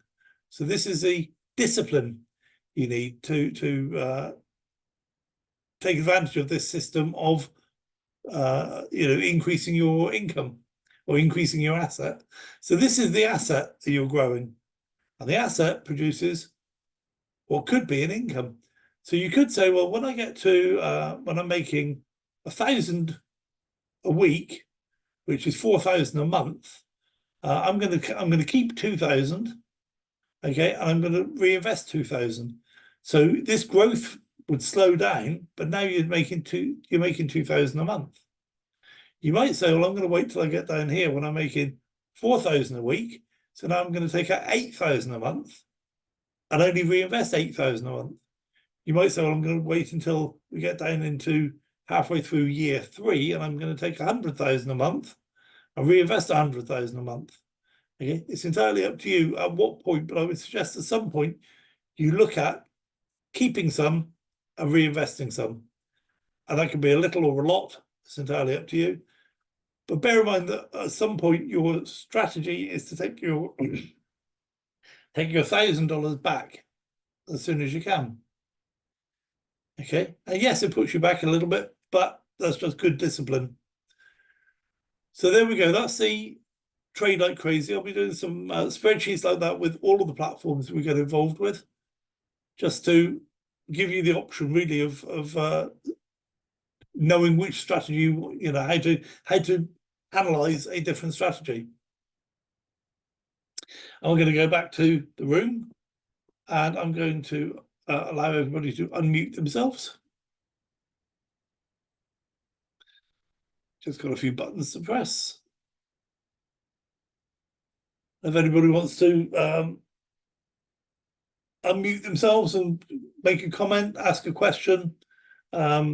So this is the discipline you need to take advantage of this system of increasing your income or increasing your asset. So this is the asset that you're growing, and the asset produces what could be an income. So you could say, well, when I get to when I'm making 1,000 a week, which is 4,000 a month, I'm going to keep 2,000, okay, and I'm going to reinvest 2,000. So this growth would slow down, but now you're making 2,000 a month. You might say, well, I'm going to wait till I get down here when I'm making 4,000 a week. So now I'm going to take out 8,000 a month and only reinvest 8,000 a month. You might say, well, I'm going to wait until we get down into halfway through year 3, and I'm going to take 100,000 a month and reinvest 100,000 a month. Okay, it's entirely up to you at what point, but I would suggest at some point you look at keeping some and reinvesting some, and that can be a little or a lot. It's entirely up to you. But bear in mind that at some point your strategy is to take your $1,000 back as soon as you can. Okay, and yes, it puts you back a little bit, but that's just good discipline. So there we go. That's the trade like crazy. I'll be doing some spreadsheets like that with all of the platforms we get involved with, just to give you the option really of knowing which strategy, how to analyze a different strategy. I'm going to go back to the room, and I'm going to allow everybody to unmute themselves. Just got a few buttons to press. If anybody wants to unmute themselves and make a comment, ask a question, yeah,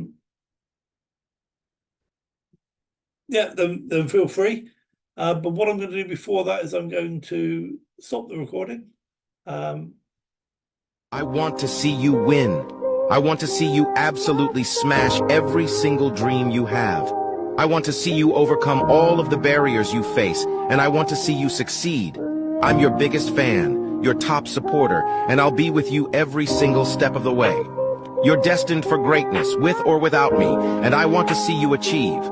then feel free. But what I'm going to do before that is I'm going to stop the recording. I want to see you win. I want to see you absolutely smash every single dream you have. I want to see you overcome all of the barriers you face, and I want to see you succeed. I'm your biggest fan, your top supporter, and I'll be with you every single step of the way. You're destined for greatness, with or without me, and I want to see you achieve.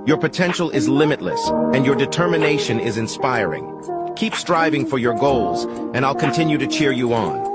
Your potential is limitless, and your determination is inspiring. Keep striving for your goals, and I'll continue to cheer you on.